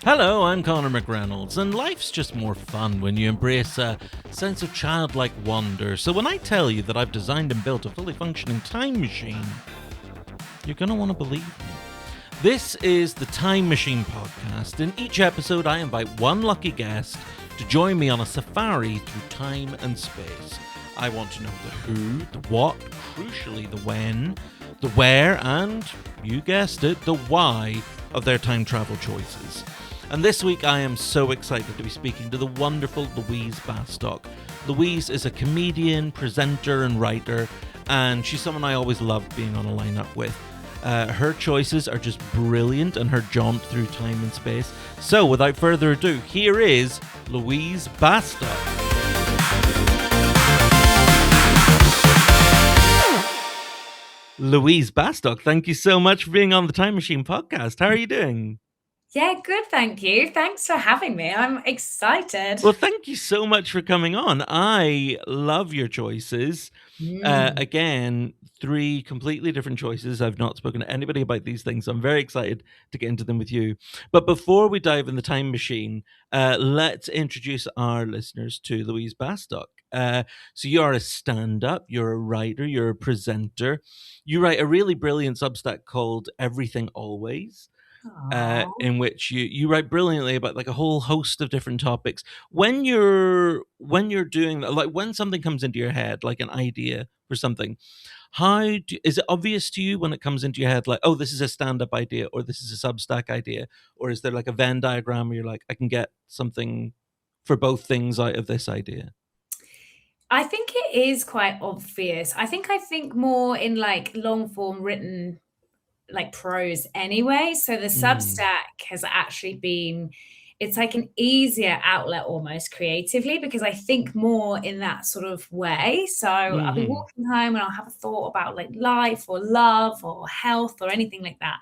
Hello, I'm Connor McReynolds, and life's just more fun when you embrace a sense of childlike wonder. So when I tell you that I've designed and built a fully functioning time machine, you're going to want to believe me. This is the Time Machine Podcast. In each episode, I invite one lucky guest to join me on a safari through time and space. I want to know the who, the what, crucially the when, the where, and, you guessed it, the why of their time travel choices. And this week I am so excited to be speaking to the wonderful Louise Bastock. Louise is a comedian, presenter, and writer, and she's someone I always loved being on a lineup with. Her choices are just brilliant, and her jaunt through time and space. So without further ado, here is Louise Bastock. Louise Bastock, thank you so much for being on the Time Machine Podcast. How are you doing? Yeah, good, thank you. Thanks for having me. I'm excited. Well, thank you so much for coming on. I love your choices. Again, three completely different choices. I've not spoken to anybody about these things, so I'm very excited to get into them with you. But before we dive in the time machine, let's introduce our listeners to Louise Bastock. So you are a stand-up, you're a writer, you're a presenter. You write a really brilliant Substack called Everything Always. In which you write brilliantly about like a whole host of different topics. When you're doing that, like when something comes into your head, like an idea for something, is it obvious to you when it comes into your head, like, oh, this is a stand-up idea or this is a Substack idea, or is there like a Venn diagram where you're like, I can get something for both things out of this idea? I think it is quite obvious. I think more in like long form written like prose anyway. So the Substack has actually been it's like an easier outlet almost creatively because I think more in that sort of way. So I'll be walking home and I'll have a thought about like life or love or health or anything like that.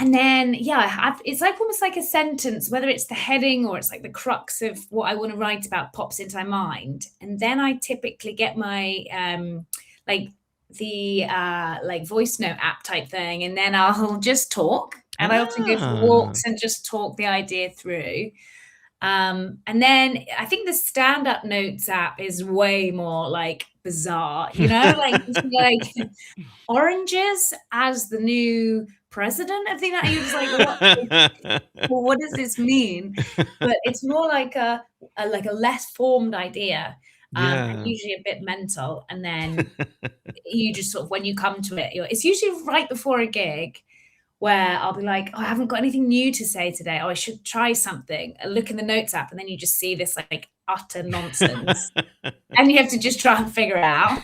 And then, it's like almost like a sentence, whether it's the heading or it's like the crux of what I want to write about pops into my mind. And then I typically get my like the like voice note app type thing, and then I'll just talk. And I often go for walks and just talk the idea through. And then I think the stand-up notes app is way more like bizarre, like oranges as the new president of the United States. Like, what does this mean? But it's more like a less formed idea, and usually a bit mental. And then you just sort of, when you come to it, it's usually right before a gig where I'll be like, oh, I haven't got anything new to say today. Oh, I should try something. I look in the notes app, and then you just see this like utter nonsense, and you have to just try and figure it out.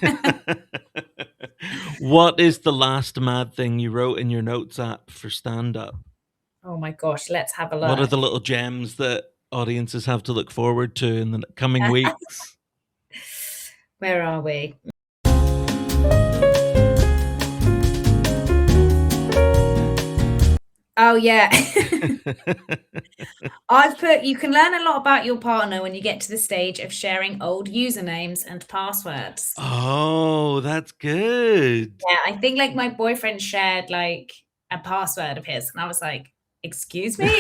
What is the last mad thing you wrote in your notes app for stand-up? Oh my gosh, let's have a look. What are the little gems that audiences have to look forward to in the coming weeks? Where are we? Oh yeah. I've put, you can learn a lot about your partner when you get to the stage of sharing old usernames and passwords. Oh, that's good. Yeah, I think like my boyfriend shared like a password of his, and I was like, excuse me?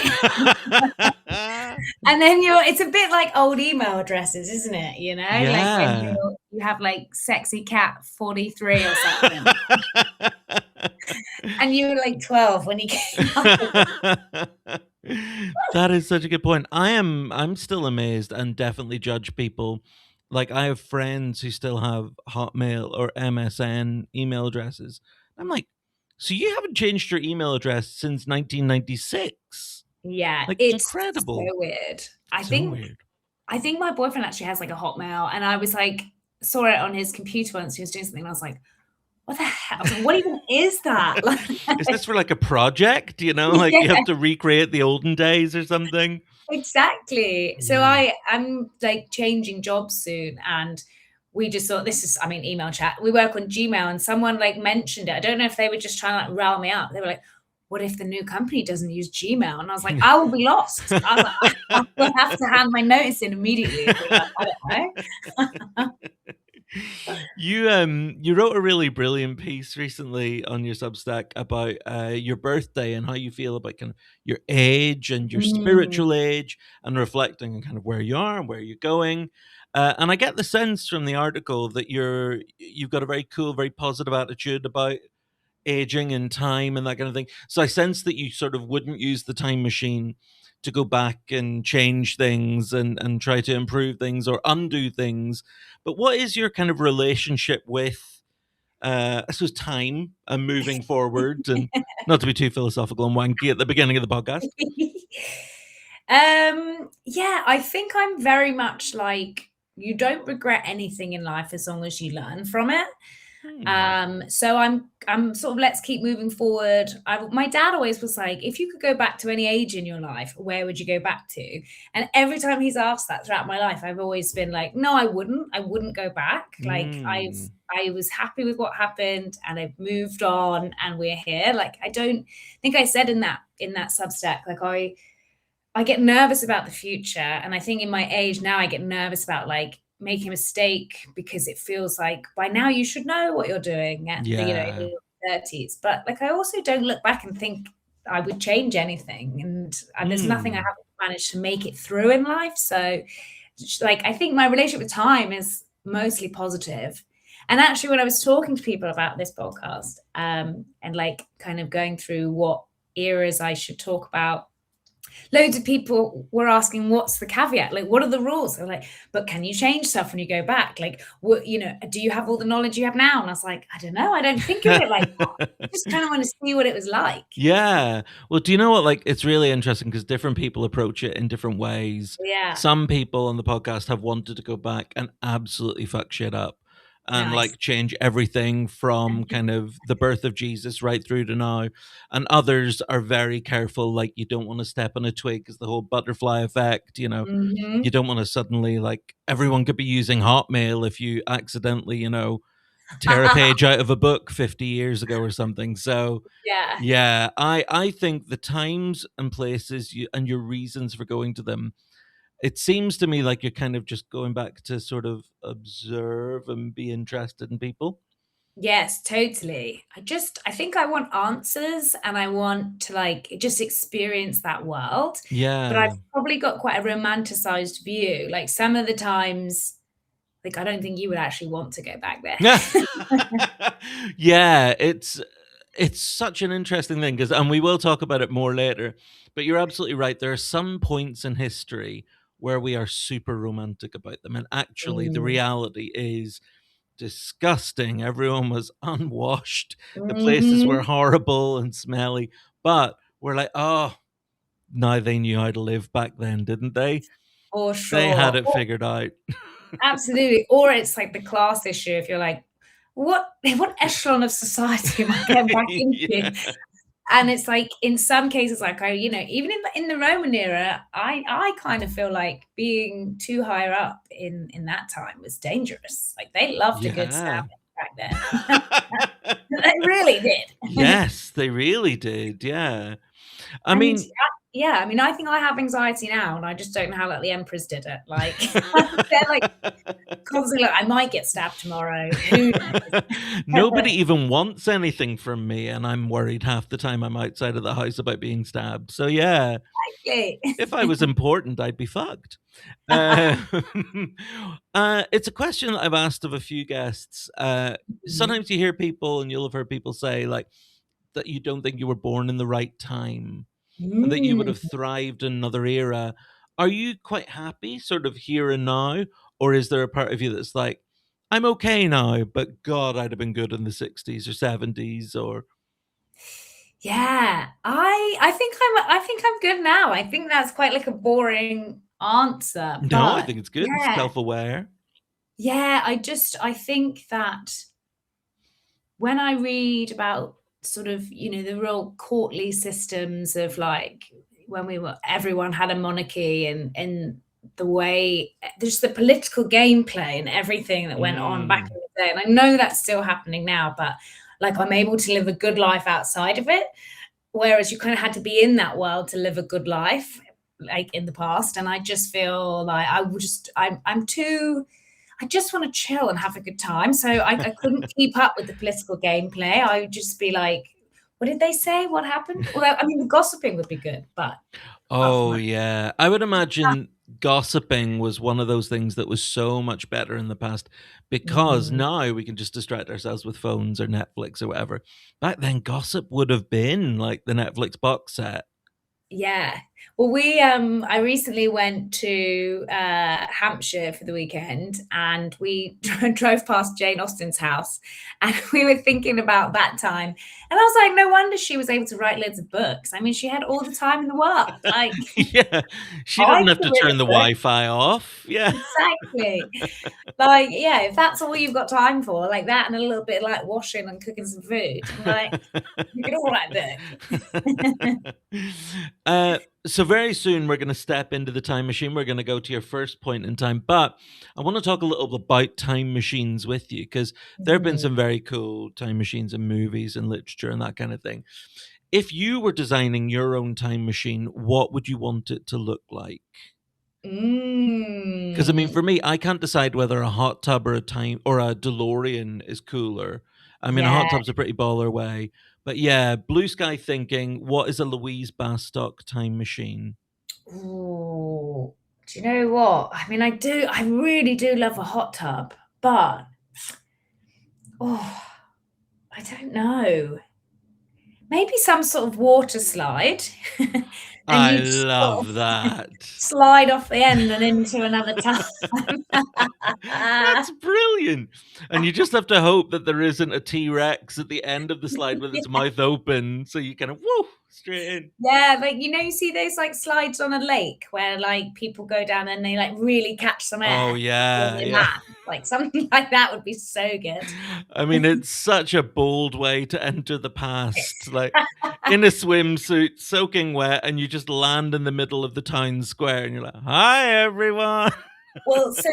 And then it's a bit like old email addresses, isn't it? Like when you have like sexy cat 43 or something. And you were like 12 when he came up. That is such a good point. I'm still amazed and definitely judge people. Like I have friends who still have Hotmail or MSN email addresses. I'm like, so you haven't changed your email address since 1996? Yeah, Like, it's incredible. so weird. I think my boyfriend actually has like a Hotmail, and I was like, saw it on his computer once he was doing something, and I was like, what the hell? What even is that? Is this for like a project? Like you have to recreate the olden days or something? Exactly. So I'm like changing jobs soon, and we just thought email chat. We work on Gmail, and someone like mentioned it. I don't know if they were just trying to like rile me up. They were like, what if the new company doesn't use Gmail? And I was like, I will be lost. I was like, I will have to hand my notice in immediately. I don't know. You wrote a really brilliant piece recently on your Substack about your birthday and how you feel about kind of your age and your Mm, spiritual age, and reflecting on kind of where you are and where you're going. And I get the sense from the article that you've got a very cool, very positive attitude about aging and time and that kind of thing. So I sense that you sort of wouldn't use the time machine to go back and change things and try to improve things or undo things. But what is your kind of relationship with I suppose time and moving forward, and not to be too philosophical and wanky at the beginning of the podcast? yeah, I think I'm very much like you don't regret anything in life as long as you learn from it. Hmm. So I'm sort of let's keep moving forward. My dad always was like, if you could go back to any age in your life, where would you go back to? And every time he's asked that throughout my life, I've always been like, no, I wouldn't. I wouldn't go back. Like Hmm. I was happy with what happened and I've moved on and we're here. Like I don't think I said in that Substack, like I get nervous about the future. And I think in my age now, I get nervous about like making a mistake because it feels like by now you should know what you're doing at the, Yeah. your 30s. But like, I also don't look back and think I would change anything. And there's nothing I Hmm. haven't managed to make it through in life. So like, I think my relationship with time is mostly positive. And actually, when I was talking to people about this podcast, and like kind of going through what eras I should talk about, loads of people were asking what's the caveat, like what are the rules. They're like, but can you change stuff when you go back, like what, do you have all the knowledge you have now? And I was like, I don't know, I don't think of it like that. I just kind of want to see what it was like. Yeah. Well, do you know what? Like, it's really interesting because different people approach it in different ways. Yeah. Some people on the podcast have wanted to go back and absolutely fuck shit up and Nice. like change everything from kind of the birth of Jesus right through to now. And others are very careful. Like, you don't want to step on a twig because the whole butterfly effect, you Hmm. don't want to suddenly, like, everyone could be using Hotmail if you accidentally, tear a page out of a book 50 years ago or something. So, Yeah. yeah, I think the times and places and your reasons for going to them, it seems to me like you're kind of just going back to sort of observe and be interested in people. Yes, totally. I think I want answers and I want to like just experience that world. But I've Yeah. probably got quite a romanticized view. Like some of the times, like I don't think you would actually want to go back there. Yeah, it's such an interesting thing because, and we will talk about it more later, but you're absolutely right. There are some points in history where we are super romantic about them, and actually the Mm. reality is disgusting. Everyone was unwashed. The places were Mhm. horrible and smelly. But we're like, oh, now they knew how to live back then, didn't they? For They had sure. it figured out. Absolutely. Or it's like the class issue if you're like, what echelon of society am I getting back into? Yeah. And it's like in some cases, like even in the Roman era, I kind of feel like being too higher up in that time was dangerous. Like they loved a good Yeah. stabbing back then. They really did. Yes, they really did. Yeah. I And mean, yeah, I mean, I think I have anxiety now, and I just don't know how like the emperors did it. Like they're like constantly like, I might get stabbed tomorrow. Who knows? nobody even wants anything from me, and I'm worried half the time I'm outside of the house about being stabbed. So, yeah, if I was important, I'd be fucked. Uh, it's a question that I've asked of a few guests. Mhm. Sometimes you hear people, and you'll have heard people say, like, that you don't think you were born in the right time and that you would Mm. have thrived in another era. Are you quite happy, sort of here and now? Or is there a part of you that's like, I'm okay now, but God, I'd have been good in the 60s or 70s or. Yeah, I think I'm good now. I think that's quite like a boring answer, No, I but think it's good. It's yeah, self aware. yeah, I think that when I read about sort of, the real courtly systems of like when everyone had a monarchy and the way just the political gameplay and everything that went on back Mm, in the day. And I know that's still happening now, but like I'm able to live a good life outside of it. Whereas you kind of had to be in that world to live a good life, like in the past. And I just feel like I'm too I just want to chill and have a good time. So I couldn't keep up with the political gameplay. I would just be like, what did they say? What happened? Although, I mean, the gossiping would be good, but apart from Oh, that, yeah. I would imagine gossiping was one of those things that was so much better in the past because mm. now we can just distract ourselves with phones or Netflix or whatever. Back then, gossip would have been like the Netflix box set. Yeah. Well, I recently went to Hampshire for the weekend, and we drove past Jane Austen's house, and we were thinking about that time. And I was like, no wonder she was able to write loads of books. I mean, she had all the time in the world. Like, Yeah. She I didn't could have have to written turn the a book. Wi-Fi off. Yeah. Exactly. Like, yeah, if that's all you've got time for, like that and a little bit like washing and cooking some food, I'm like, you could all write a book. So very soon we're going to step into the time machine. We're going to go to your first point in time, but I want to talk a little about time machines with you because there have been Mhm. some very cool time machines in movies and literature and that kind of thing. If you were designing your own time machine, what would you want it to look like? Because I mean, Mm. for me, I can't decide whether a hot tub or a DeLorean is cooler. I mean, a hot Yeah. tub's a pretty baller way, but yeah, blue sky thinking. What is a Louise Bastock time machine? Ooh, do you know what? I mean, I really do love a hot tub, but oh, I don't know. Maybe some sort of water slide, and I you'd sort love of that. slide off the end and into another time. That's brilliant. And you just have to hope that there isn't a T-Rex at the end of the slide with its mouth open, so you kind of woo straight in. Yeah, like, you see those, like, slides on a lake where, like, people go down and they, like, really catch some Oh air before yeah, they yeah. land. Like, something like that would be so good. I mean, it's such a bold way to enter the past, like in a swimsuit, soaking wet, and you just land in the middle of the town square, and you're like, "Hi, everyone." Well, so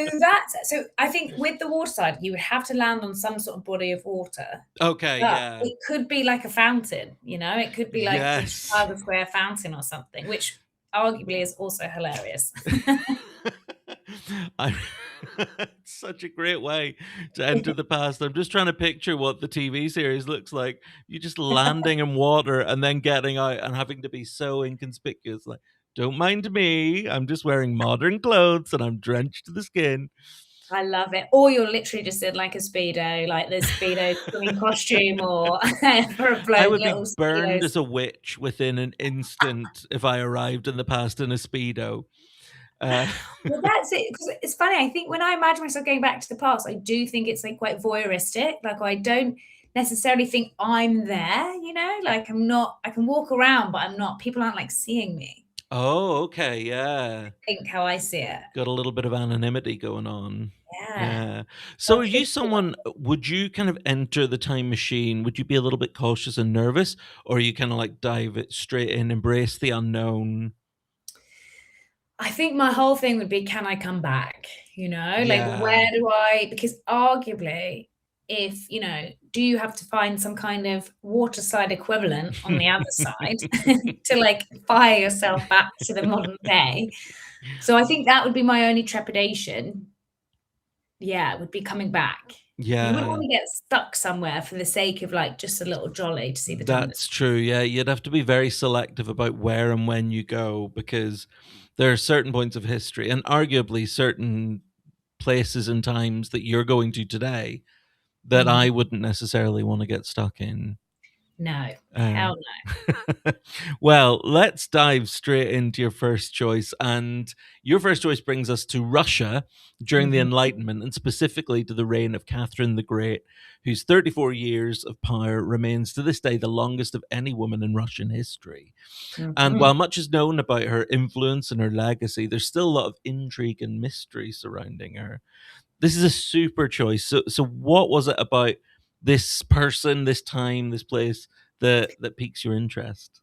I think with the water slide, you would have to land on some sort of body of water, Okay, but yeah, it could be like a fountain, It could be like the yes. Trafalgar Square fountain or something, which arguably is also hilarious. I it's such a great way to enter the past. I'm just trying to picture what the TV series looks like. You just landing in water and then getting out and having to be so inconspicuous. Like, don't mind me. I'm just wearing modern clothes and I'm drenched to the skin. I love it. Or you're literally just in like a Speedo, like the Speedo swimming costume or for a I bloke, would little be burned Speedos. as a witch within an instant if I arrived in the past in a Speedo. Uh, Well, that's it. Because it's funny. I think when I imagine myself going back to the past, I do think it's like quite voyeuristic. Like I don't necessarily think I'm there, Like I'm not, I can walk around, but I'm not, people aren't like seeing me. oh, okay, yeah. Think how I see it. Got a little bit of anonymity going on. Yeah. Yeah. So Some are you kids do someone would you kind of enter the time machine? Would you be a little bit cautious and nervous? Or are you kinda like dive it straight in, embrace the unknown? I think my whole thing would be, can I come back? Like Yeah. where do I, because arguably, if, do you have to find some kind of water slide equivalent on the other side to like fire yourself back to the modern day? So I think that would be my only trepidation. Yeah, would be coming back. You wouldn't Yeah. want to get stuck somewhere for the sake of like just a little jolly to see the That's tunnels. true, yeah, you'd have to be very selective about where and when you go because there are certain points of history and arguably certain places and times that you're going to today that Mm, I wouldn't necessarily wanna get stuck in. no, Uh, hell no. well, let's dive straight into your first choice. And your first choice brings us to Russia during the Mhm, Enlightenment, and specifically to the reign of Catherine the Great, whose 34 years of power remains to this day the longest of any woman in Russian history. And mhm. while much is known about her influence and her legacy, there's still a lot of intrigue and mystery surrounding her. This is a super choice. So what was it about this person, this time, this place that piques your interest?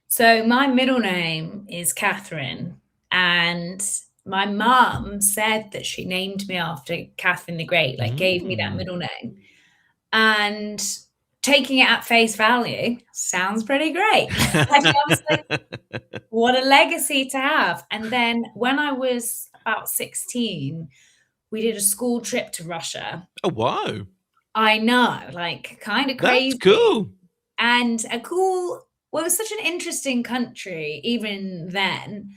So my middle name is Catherine, and my mum said that she named me after Catherine the Great, like gave me that Mm. middle name. And taking it at face value, sounds pretty great. Like I was like, what a legacy to have. And then when I was about 16, we did a school trip to Russia. Oh, wow. I know, like kind of That's crazy. cool. And a cool, well, it was such an interesting country even then.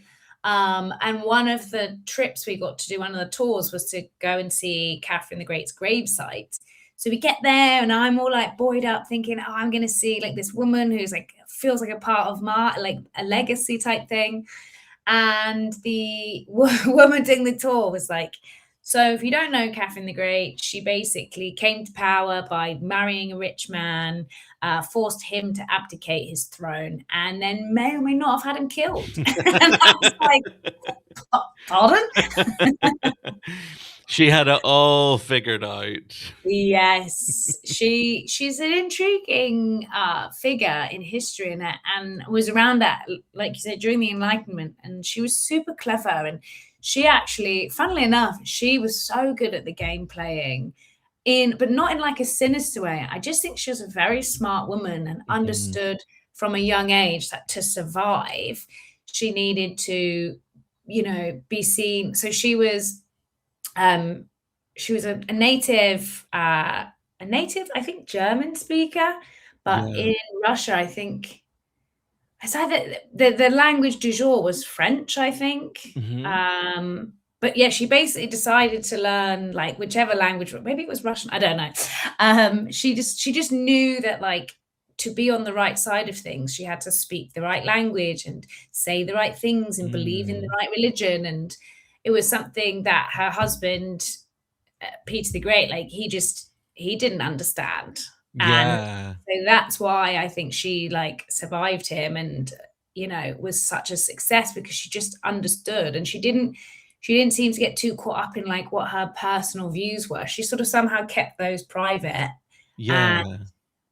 And one of the trips we got to do, one of the tours was to go and see Catherine the Great's gravesite. So we get there and I'm all like buoyed up thinking, oh, I'm going to see like this woman who's like, feels like a part of like a legacy type thing. And the woman doing the tour was like, so if you don't know Catherine the Great, she basically came to power by marrying a rich man, forced him to abdicate his throne, and then may or may not have had him killed. And I was like, pardon? She had it all figured out. Yes, she's an intriguing figure in history, and was around that, like you said, during the Enlightenment, and she was super clever. And she actually, funnily enough, she was so good at the game playing, but not in like a sinister way. I just think she was a very smart woman and Mhm. understood from a young age that to survive, she needed to, be seen. So um, she was a native, I think, German speaker, but Yeah. in Russia, I think it's either the language du jour was French, I think. Mhm. But yeah, she basically decided to learn like whichever language, maybe it was Russian, I don't know. She just knew that like to be on the right side of things, she had to speak the right language and say the right things and believe in the Mm. right religion. And it was something that her husband, Peter the Great, like he didn't understand. And Yeah. so that's why I think she like survived him and was such a success because she just understood and she didn't seem to get too caught up in like what her personal views were. She sort of somehow kept those private and Yeah.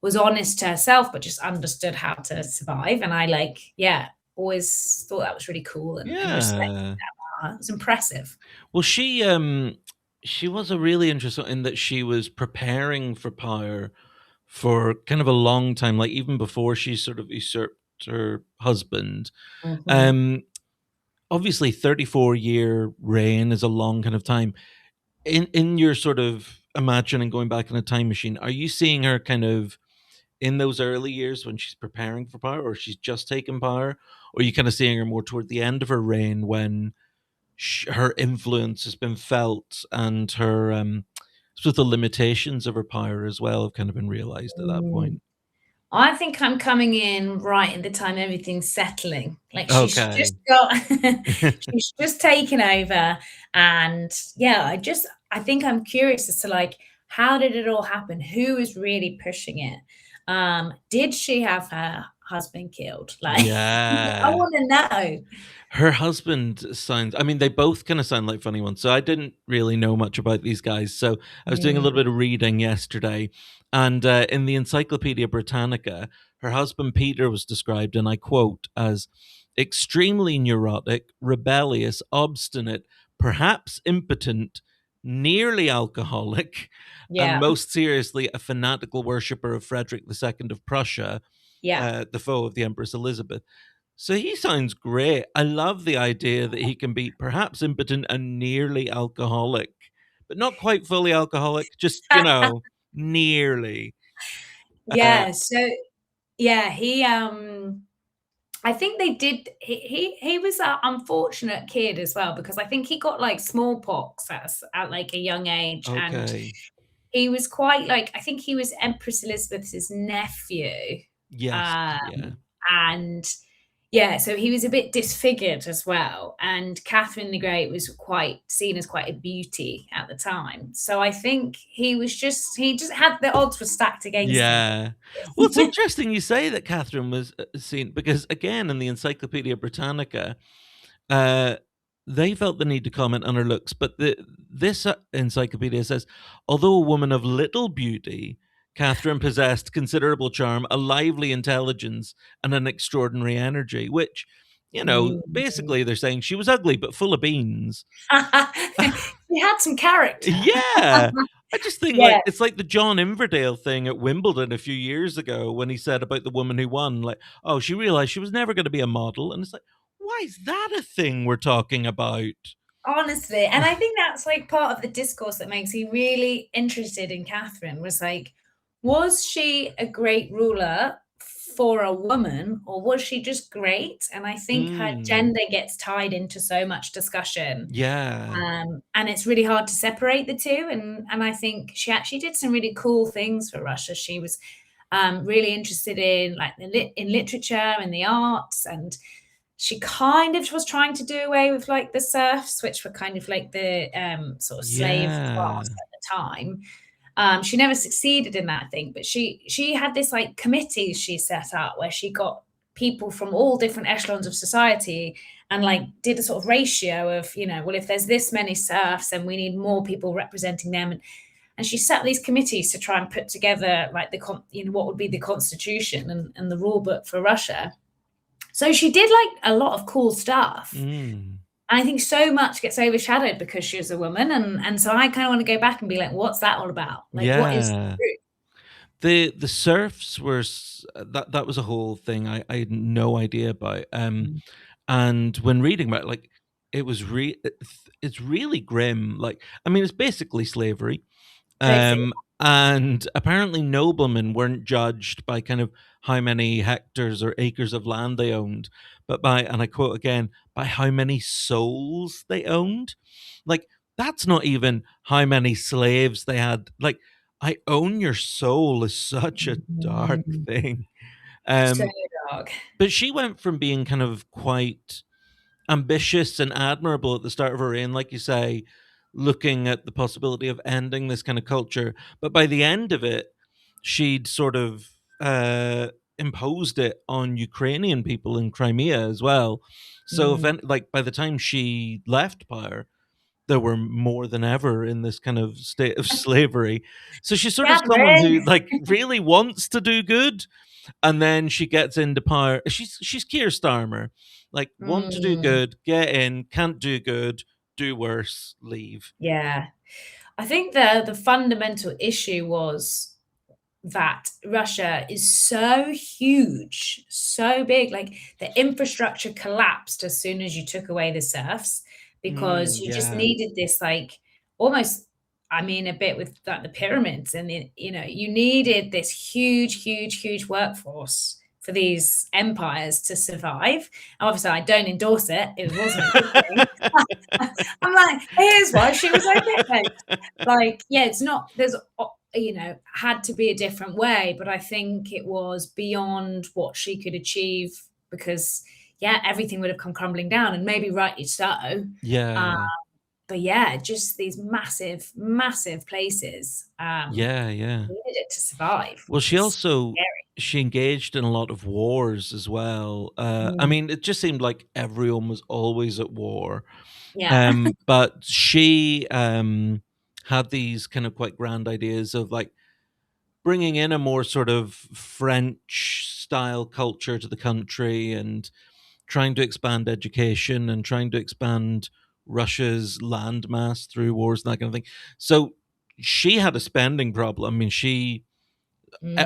was honest to herself, but just understood how to survive. And I like, yeah, always thought that was really cool and respected Yeah. her. It was impressive. Well, she was a really interesting in that she was preparing for power for kind of a long time, like even before she sort of usurped her husband. Mhm. Um, Obviously, 34-year reign is a long kind of time. In your sort of imagining going back in a time machine, are you seeing her kind of in those early years when she's preparing for power, or she's just taken power, or are you kind of seeing her more toward the end of her reign when her influence has been felt and her sort of the limitations of her power as well have kind of been realized at that Mm. point? I think I'm coming in right at the time everything's settling. Like she's just Okay. got she's just taken over. And yeah, I think I'm curious as to like how did it all happen? Who is really pushing it? Did she have her husband killed? Like I Yeah. want to know. Her husband sounds, I mean, they both kinda sound like funny ones, so I didn't really know much about these guys, so I was doing a little Mm, bit of reading yesterday, and, in the Encyclopedia Britannica, her husband Peter was described, and I quote, as "extremely neurotic, rebellious, obstinate, perhaps impotent, nearly alcoholic, and yeah, most seriously, a fanatical worshipper of Frederick II of Prussia, yeah. the foe of the Empress Elizabeth." So he sounds great. I love the idea that he can be perhaps impotent and nearly alcoholic, but not quite fully alcoholic, just, nearly. Uh, Yeah, so yeah, I think they did. He was an unfortunate kid as well because I think he got like smallpox at like a young age, and okay. he was quite like I think he was Empress Elizabeth's nephew, Yes, um, yeah. and yeah, so he was a bit disfigured as well. And Catherine the Great was quite seen as quite a beauty at the time. So I think he just had the odds were stacked against him. Yeah. Well, it's interesting you say that Catherine was, seen because, again, in the Encyclopedia Britannica, Uh, they felt the need to comment on her looks, but this encyclopedia says, although a woman of little beauty, Catherine possessed considerable charm, a lively intelligence, and an extraordinary energy. Which, Mm. basically, they're saying she was ugly but full of beans. He had some character. Yeah. I just think like Yeah. it's like the John Inverdale thing at Wimbledon a few years ago when he said about the woman who won, like, oh, she realized she was never going to be a model. And it's like, why is that a thing we're talking about? Honestly, and I think that's like part of the discourse that makes me really interested in Catherine was like, was she a great ruler for a woman or was she just great? And I think her Mm, gender gets tied into so much discussion. yeah. And it's really hard to separate the two. And I think she actually did some really cool things for Russia. She was really interested in like in literature and the arts, and she kind of was trying to do away with like the serfs, which were kind of like the sort of slave Yeah. class at the time. She never succeeded in that, I think, but she had this like committees she set up where she got people from all different echelons of society and like did a sort of ratio of, well, if there's this many serfs, then we need more people representing them. And she set these committees to try and put together like what would be the constitution and the rule book for Russia. So she did like a lot of cool stuff. Mm, And I think so much gets overshadowed because she was a woman. And so I kind of want to go back and be like, what's that all about? Like, what is the yeah. truth? The serfs were that was a whole thing I had no idea about. Mm. And when reading about it, like it's really grim. Like, I mean, it's basically slavery. Basically. And apparently noblemen weren't judged by kind of how many hectares or acres of land they owned, but by, and I quote again, by how many souls they owned. Like, that's not even how many slaves they had. Like, I own your soul is such a dark Mm, thing. so Um, dark. but she went from being kind of quite ambitious and admirable at the start of her reign, like you say, looking at the possibility of ending this kind of culture. But by the end of it, she'd sort of imposed it on Ukrainian people in Crimea as well. So, if Mm. like by the time she left power, there were more than ever in this kind of state of slavery. So she's sort of someone who Catherine. like really wants to do good, and then she gets into power. She's Keir Starmer, like want to do Mm, good, get in, can't do good, do worse, leave. yeah. I think the fundamental issue was that Russia is so huge, so big. Like the infrastructure collapsed as soon as you took away the serfs because you just Yeah, needed this, like almost, I mean, a bit with like the pyramids, and you needed this huge, huge, huge workforce for these empires to survive. Obviously, I don't endorse it. It wasn't a good thing. I'm like, here's why she was okay. Like, yeah, it's not, there's, had to be a different way, but I think it was beyond what she could achieve because, yeah, everything would have come crumbling down and maybe rightly so. Uh, yeah, but yeah, just these massive, massive places yeah, yeah. needed it to survive, Well, which she is also scary. she engaged in a lot of wars as well. I Mm, mean, it just seemed like everyone was always at war. yeah. But she had these kind of quite grand ideas of like bringing in a more sort of French style culture to the country and trying to expand education and trying to expand Russia's landmass through wars and that kind of thing. So she had a spending problem. I mean,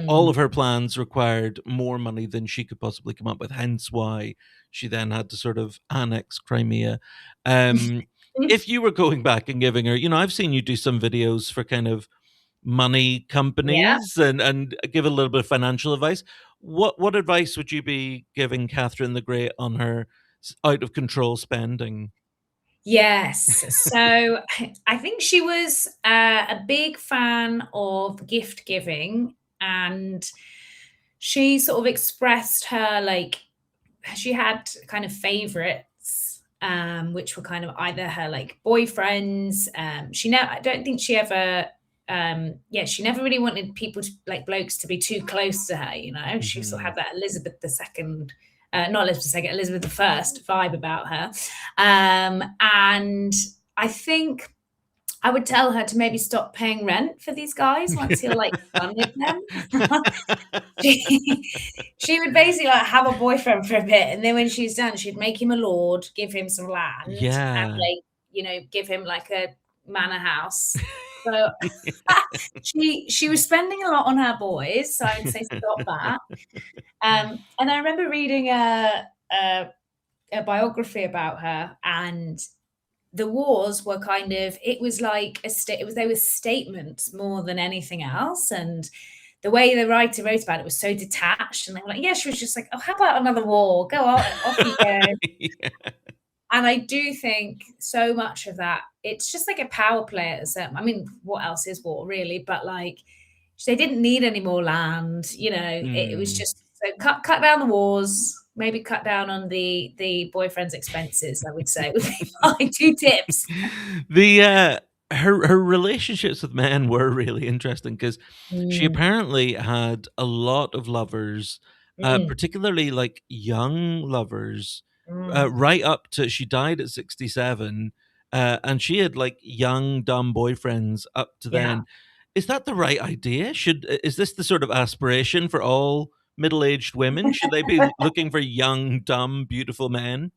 all Mm. of her plans required more money than she could possibly come up with. Hence why she then had to sort of annex Crimea. Um, if you were going back and giving her, I've seen you do some videos for kind of money Yeah. companies and give a little bit of financial advice. What advice would you be giving Catherine the Great on her out of control spending? Yes. So I think she was a big fan of gift giving, and she sort of expressed her like she had kind of favorites, which were kind of either her like boyfriends. I don't think she ever, yeah, she never really wanted people to like blokes to be too close to her. She sort of Hmm. had that Elizabeth II, not Elizabeth II, Elizabeth I vibe about her. And I think I would tell her to maybe stop paying rent for these guys once you're like done with them. she, she would basically like have a boyfriend for a bit, and then when she's done, she'd make him a lord, give him some land, and Yeah. like give him like a manor house. So she was spending a lot on her boys, so I'd say stop that. And I remember reading a biography about her, and the wars were kind of, it was like they were statements more than anything else. And the way the writer wrote about it was so detached, and they were like, yeah, she was just like, oh, how about another war? Go on, off you go. Yeah. And I do think so much of that, it's just like a power play at a certain, I mean, what else is war really? But like, they didn't need any more land, it was Hmm. just, so cut down the wars, maybe cut down on the boyfriend's expenses, I would say, would be my 2 tips. Her relationships with men were really interesting because she Mm, apparently had a lot of lovers, mm, particularly like young lovers, mm, right up to she died at 67, and she had like young dumb boyfriends up to yeah. then. Is that the right idea? Is this the sort of aspiration for all middle-aged women? Should they be looking for young, dumb, beautiful men?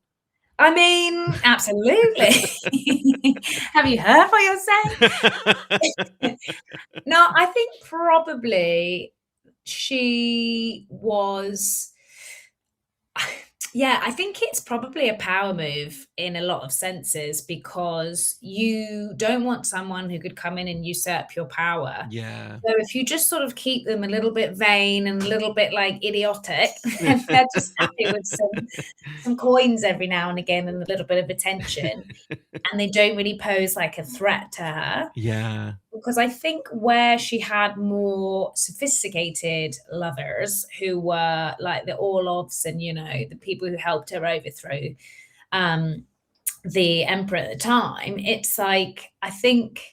I mean, absolutely. Have you heard what you're saying? No, I think probably she was, yeah, I think it's probably a power move in a lot of senses, because you don't want someone who could come in and usurp your power. Yeah. So if you just sort of keep them a little bit vain and a little bit like idiotic, and they're just happy with some coins every now and again and a little bit of attention, and they don't really pose like a threat to her. Yeah. Because I think where she had more sophisticated lovers who were like the Orlovs and, the people who helped her overthrow um, the emperor at the time, it's like, I think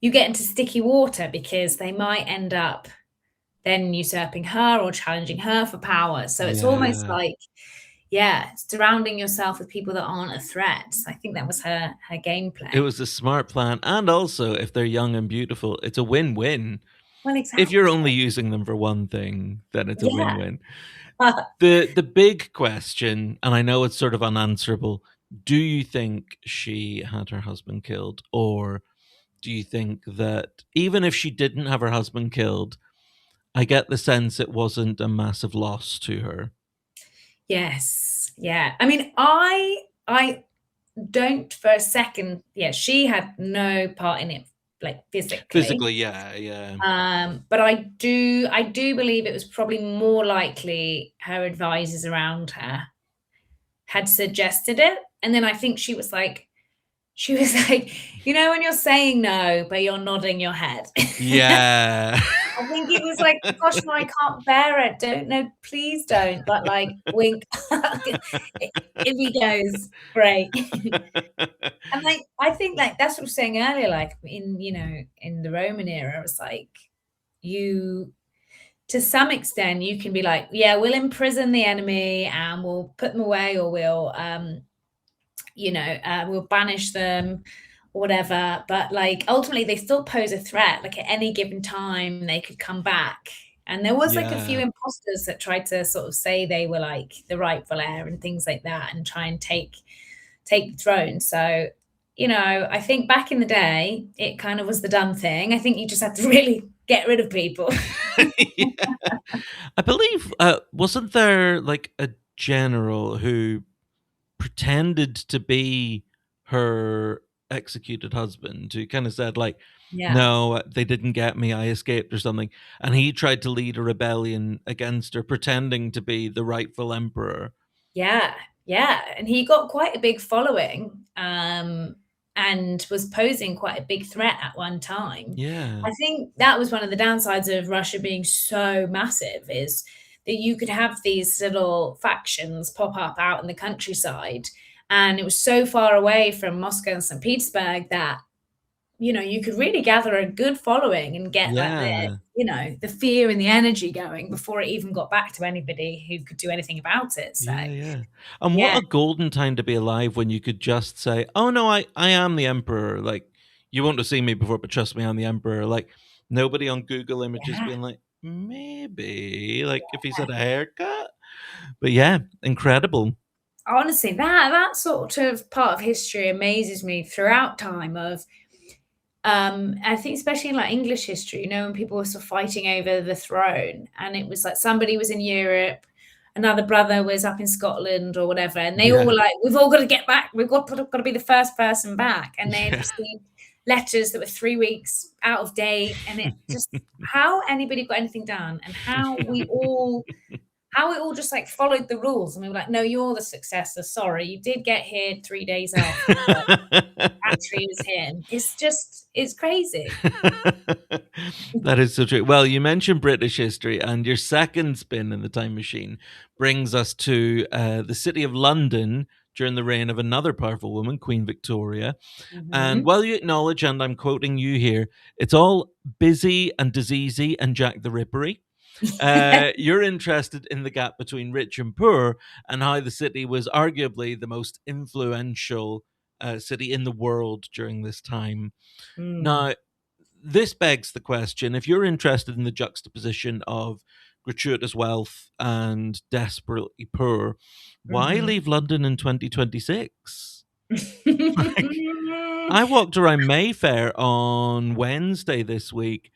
you get into sticky water because they might end up then usurping her or challenging her for power. So it's almost Yeah. like, yeah, surrounding yourself with people that aren't a threat. I think that was her It gameplay. was a smart plan, and also, if they're young and beautiful, it's a win-win. Well, If you're exactly. only using them for one thing, then it's a Yeah. win-win. The big question, and I know it's sort of unanswerable, do you think she had her husband killed, or do you think that even if she didn't have her husband killed, I get the sense it wasn't a massive loss to her? Yes. Yeah. I mean, I don't for a second, yeah, she had no part in it, like, physically. Physically, yeah, yeah. But I do believe it was probably more likely her advisors around her had suggested it, and then I think she was like, when you're saying no, but you're nodding your head. Yeah. I think it was like, "Gosh, no, I can't bear it. Don't, no, please don't." But, like, wink. If he goes, great. And, like, I think, like, that's what I was saying earlier, like, in the Roman era, it was like, you to some extent, you can be like, "Yeah, we'll imprison the enemy and we'll put them away, or we'll banish them, whatever." But like ultimately, they still pose a threat. Like at any given time, they could come back. And there was like a few Yeah. imposters that tried to sort of say they were like the rightful heir and things like that, and try and take the throne. So, I think back in the day, it kind of was the done thing. I think you just had to really get rid of people. Yeah. I believe, wasn't there like a general who pretended to be her executed husband who kind of said like, Yeah. "No, they didn't get me. I escaped," or something, and he tried to lead a rebellion against her, pretending to be the rightful emperor. Yeah, yeah, and he got quite a big following, and was posing quite a big threat at one time. Yeah, I think that was one of the downsides of Russia being so massive, is that you could have these little factions pop up out in the countryside, and it was so far away from Moscow and St. Petersburg that, you could really gather a good following and get like yeah. the fear and the energy going before it even got back to anybody who could do anything about it. So, Yeah, yeah. And what yeah, a golden time to be alive when you could just say, "Oh no, I am the emperor." Like, you won't have seen me before, but trust me, I'm the emperor. Like, nobody on Google Images yeah, being like, maybe, like if he's had a haircut. But yeah, incredible. honestly, that sort of part of history amazes me throughout time. I think especially in like English history, when people were sort of fighting over the throne, and it was like somebody was in Europe, another brother was up in Scotland or whatever, and they all Yeah. were like, "We've all got to get back. We've got to be the first person back." And they had Yeah. received letters that were 3 weeks out of date, and it just how anybody got anything done, and how we all just like followed the rules, and we were like, "No, you're the successor. Sorry, you did get here 3 days after, but actually, it was him." It's crazy. That is so true. Well, you mentioned British history, and your second spin in the time machine brings us to the city of London during the reign of another powerful woman, Queen Victoria. And Mhm. while you acknowledge, and I'm quoting you here, it's all busy and diseasey and Jack the Rippery. You're interested in the gap between rich and poor and how the city was arguably the most influential city in the world during this time. Mm. Now, this begs the question, if you're interested in the juxtaposition of gratuitous wealth and desperately poor, why Mhm. leave London in 2026? Like, I walked around Mayfair on Wednesday this week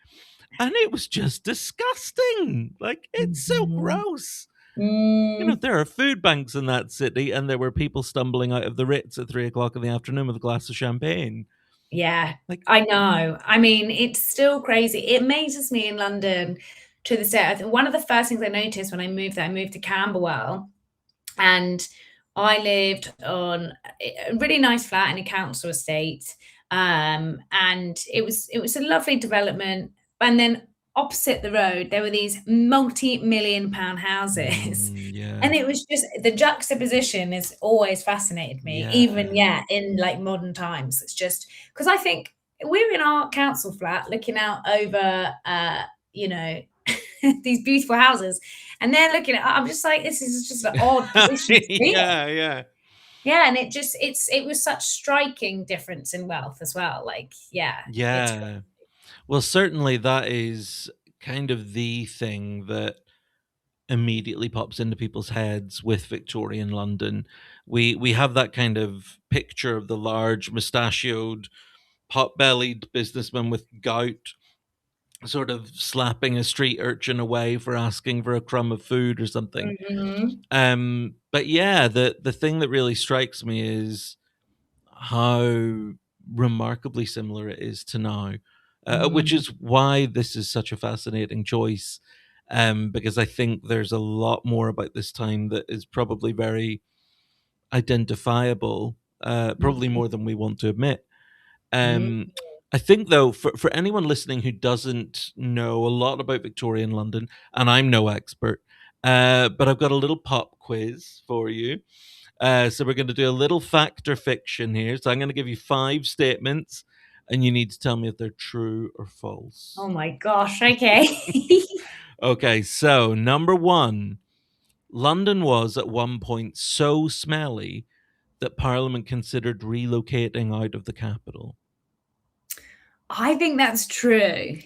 and it was just disgusting. Like, it's so Mhm. gross. You know, Mm. there are food banks in that city, and there were people stumbling out of the Ritz at 3 o'clock in the afternoon with a glass of champagne. Yeah, Like, I know. I mean, it's still crazy. It amazes me in London to this day. I think one of the first things I noticed when I moved there, I moved to Camberwell, and I lived on a really nice flat in a council estate. And it was a lovely development. And then opposite the road, there were these multi-million pound houses. yeah, And it was just the juxtaposition has always fascinated me, even yeah. yeah, in like modern times. It's just because I think we're in our council flat looking out over you know, these beautiful houses, and they're looking at I'm just like, this is just an odd position to be in. Yeah, yeah, Yeah, and it was such striking difference in wealth as well. Like, yeah, it's yeah. Well, certainly that is kind of the thing that immediately pops into people's heads with Victorian London. We have that kind of picture of the large mustachioed, pot-bellied businessman with gout sort of slapping a street urchin away for asking for a crumb of food or something. Mhm. But yeah, the thing that really strikes me is how remarkably similar it is to now, which Mm, is why this is such a fascinating choice. Because I think there's a lot more about this time that is probably very identifiable, probably mhm, more than we want to admit. mm. Um, I think though, for anyone listening who doesn't know a lot about Victorian London, and I'm no expert, but I've got a little pop quiz for you. So we're going to do a little fact or fiction here. So I'm going to give you 5 statements, and you need to tell me if they're true or Oh false. my gosh, okay. Okay, so number one, London was at one point so smelly that Parliament considered relocating out of the capital. I think that's true.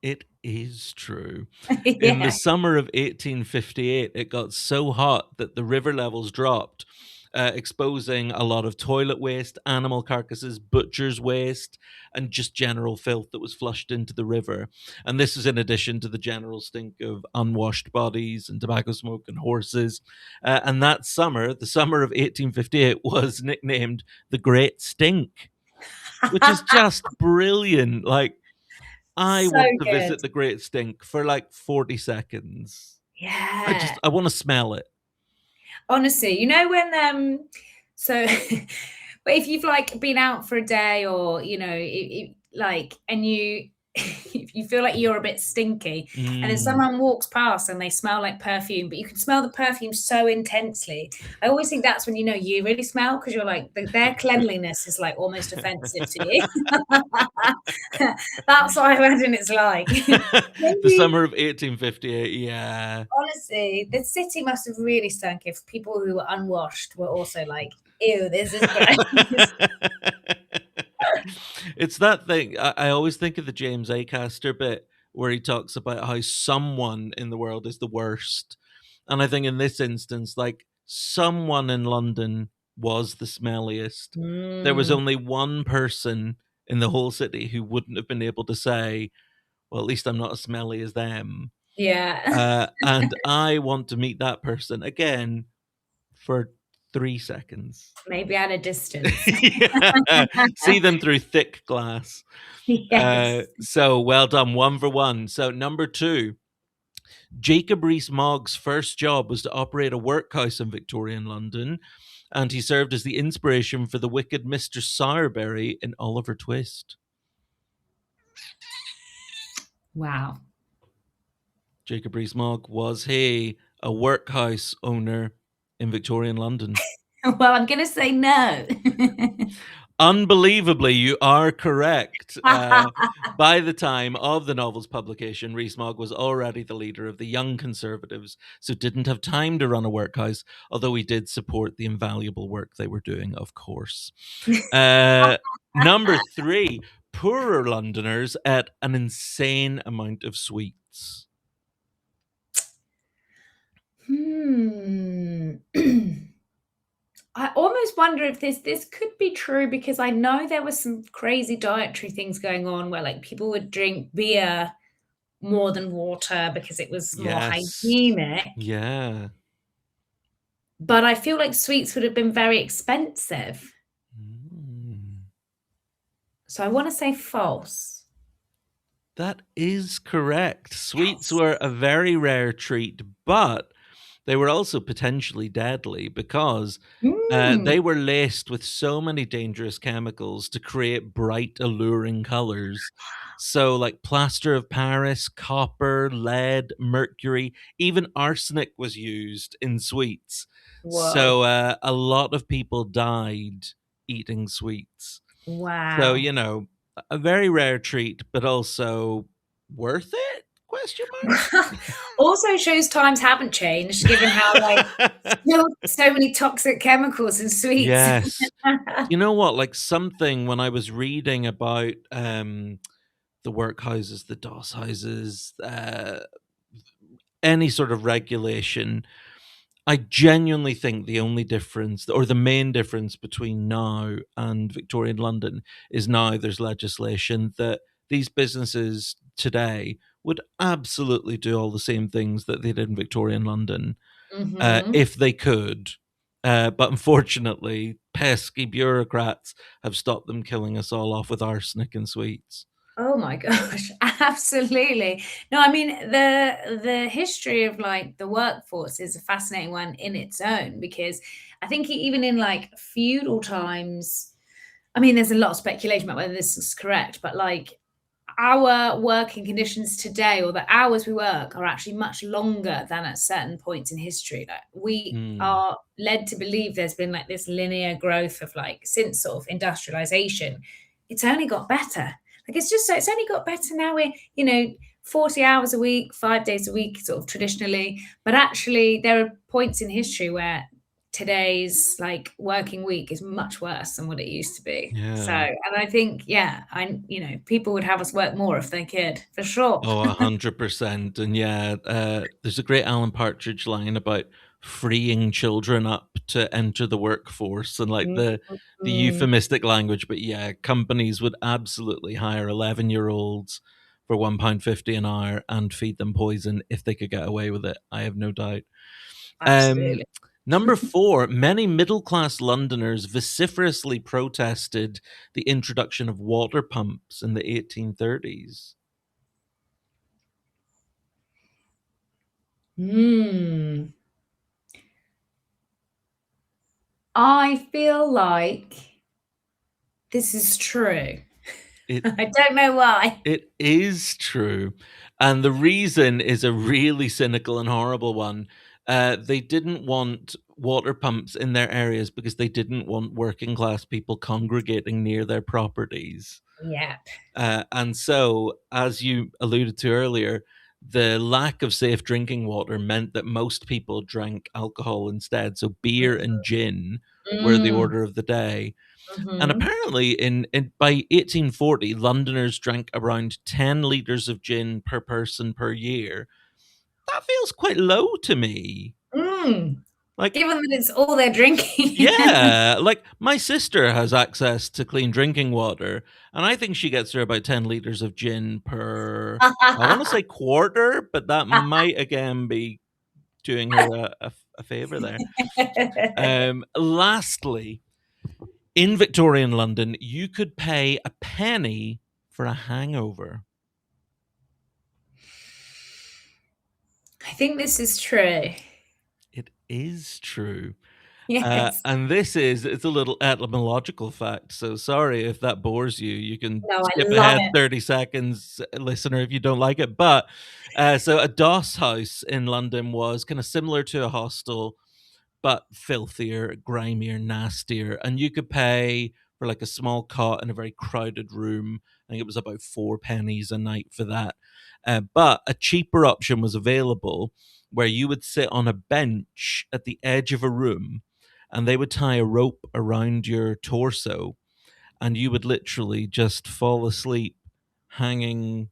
It is true. In the Yeah. summer of 1858, it got so hot that the river levels dropped, exposing a lot of toilet waste, animal carcasses, butcher's waste, and just general filth that was flushed into the river. And this is in addition to the general stink of unwashed bodies and tobacco smoke and horses. And that summer, the summer of 1858, was nicknamed the Great Stink, which is just brilliant. Like, I So want to good. visit the Great Stink for like 40 seconds. Yeah. I want to smell it. Honestly, when so but if you've like been out for a day, or like, and you if you feel like you're a bit stinky, and then Mm. someone walks past and they smell like perfume, but you can smell the perfume so intensely, I always think that's when you really smell, because you're like their cleanliness is like almost offensive to you. That's what I imagine it's like. The Maybe. summer of 1858, yeah. Honestly, the city must have really stunk if people who were unwashed were also like, "Ew, this is gross." It's that thing. I always think of the James Acaster bit where he talks about how someone in the world is the worst. And I think in this instance, like, someone in London was the smelliest. There was Mm. only one person in the whole city who wouldn't have been able to say, well, at least I'm not as smelly as them. Yeah. And I want to meet that person again for 3 seconds. Maybe at a distance. Yeah. See them through thick glass. Yes. So well done, 1 for 1. So number 2, Jacob Rees-Mogg's first job was to operate a workhouse in Victorian London, and he served as the inspiration for the wicked Mr. Sowerberry in Oliver Twist. Wow. Jacob Rees-Mogg, was he a workhouse owner in Victorian London? Well, I'm going to say no. Unbelievably, you are correct. By the time of the novel's publication, Rees-Mogg was already the leader of the Young Conservatives, so didn't have time to run a workhouse, although he did support the invaluable work they were doing, of course. Number 3, poorer Londoners ate an insane amount of sweets. Hmm. I almost wonder if this could be true, because I know there was some crazy dietary things going on where like people would drink beer more than water because it was more Yes. hygienic. Yeah. But I feel like sweets would have been very expensive. Mm. So I want to say false. That is correct. Sweets Yes. were a very rare treat, but they were also potentially deadly because Mm. they were laced with so many dangerous chemicals to create bright, alluring colors. So, like plaster of Paris, copper, lead, mercury, even arsenic was used in sweets. Whoa. So, a lot of people died eating sweets. So, Wow. a very rare treat, but also worth it? Question Also shows times haven't changed, given how like mark? still so many toxic chemicals in sweets. Yes. You know what? Like something when I was reading about the workhouses, the DOS houses, any sort of regulation, I genuinely think the only difference or the main difference between now and Victorian London is now there's legislation that these businesses today would absolutely do all the same things that they did in Victorian London Mhm. if they could. But unfortunately, pesky bureaucrats have stopped them killing us all off with arsenic and sweets. Oh my gosh, absolutely. No, I mean the history of like the workforce is a fascinating one in its own, because I think even in like feudal times, I mean, there's a lot of speculation about whether this is correct, but like our working conditions today, or the hours we work, are actually much longer than at certain points in history. Like we Mm, are led to believe there's been like this linear growth of like since sort of industrialization, it's only got better. Like it's just so it's only got better now. We're 40 hours a week, 5 days a week, sort of traditionally, but actually there are points in history where today's like working week is much worse than what it used to be. So, yeah. and I think, yeah, people would have us work more if they could, for sure. Oh, 100%. And yeah, there's a great Alan Partridge line about freeing children up to enter the workforce and like the Mm, euphemistic language. But yeah, companies would absolutely hire 11-year-olds for £1.50 an hour and feed them poison if they could get away with it. I have no doubt. Um, absolutely. Number 4, many middle class Londoners vociferously protested the introduction of water pumps in the 1830s. Mm. I feel like this is true. It I don't know why. It is true. And the reason is a really cynical and horrible one. They didn't want water pumps in their areas because they didn't want working class people congregating near their properties. Yeah. And so, as you alluded to earlier, the lack of safe drinking water meant that most people drank alcohol instead. So, beer and gin were the Mm. order of the day. And Mhm. apparently, in by 1840, Londoners drank around 10 liters of gin per person per year. That feels quite low to me. Mm. Like, Given that it's all they're drinking. yeah, like my sister has access to clean drinking water, and I think she gets through about 10 liters of gin per, I want to say quarter, but that might again be doing her a favor there. Lastly, in Victorian London, you could pay a penny for a hangover. I think this is true. It is true. Yes. And it's a little etymological fact. So sorry if that bores you. You can No, I skip love ahead it. 30 seconds, listener, if you don't like it. But so a doss house in London was kind of similar to a hostel, but filthier, grimier, nastier. And you could pay for like a small cot in a very crowded room. I think it was about 4 pennies a night for that. But a cheaper option was available where you would sit on a bench at the edge of a room and they would tie a rope around your torso and you would literally just fall asleep hanging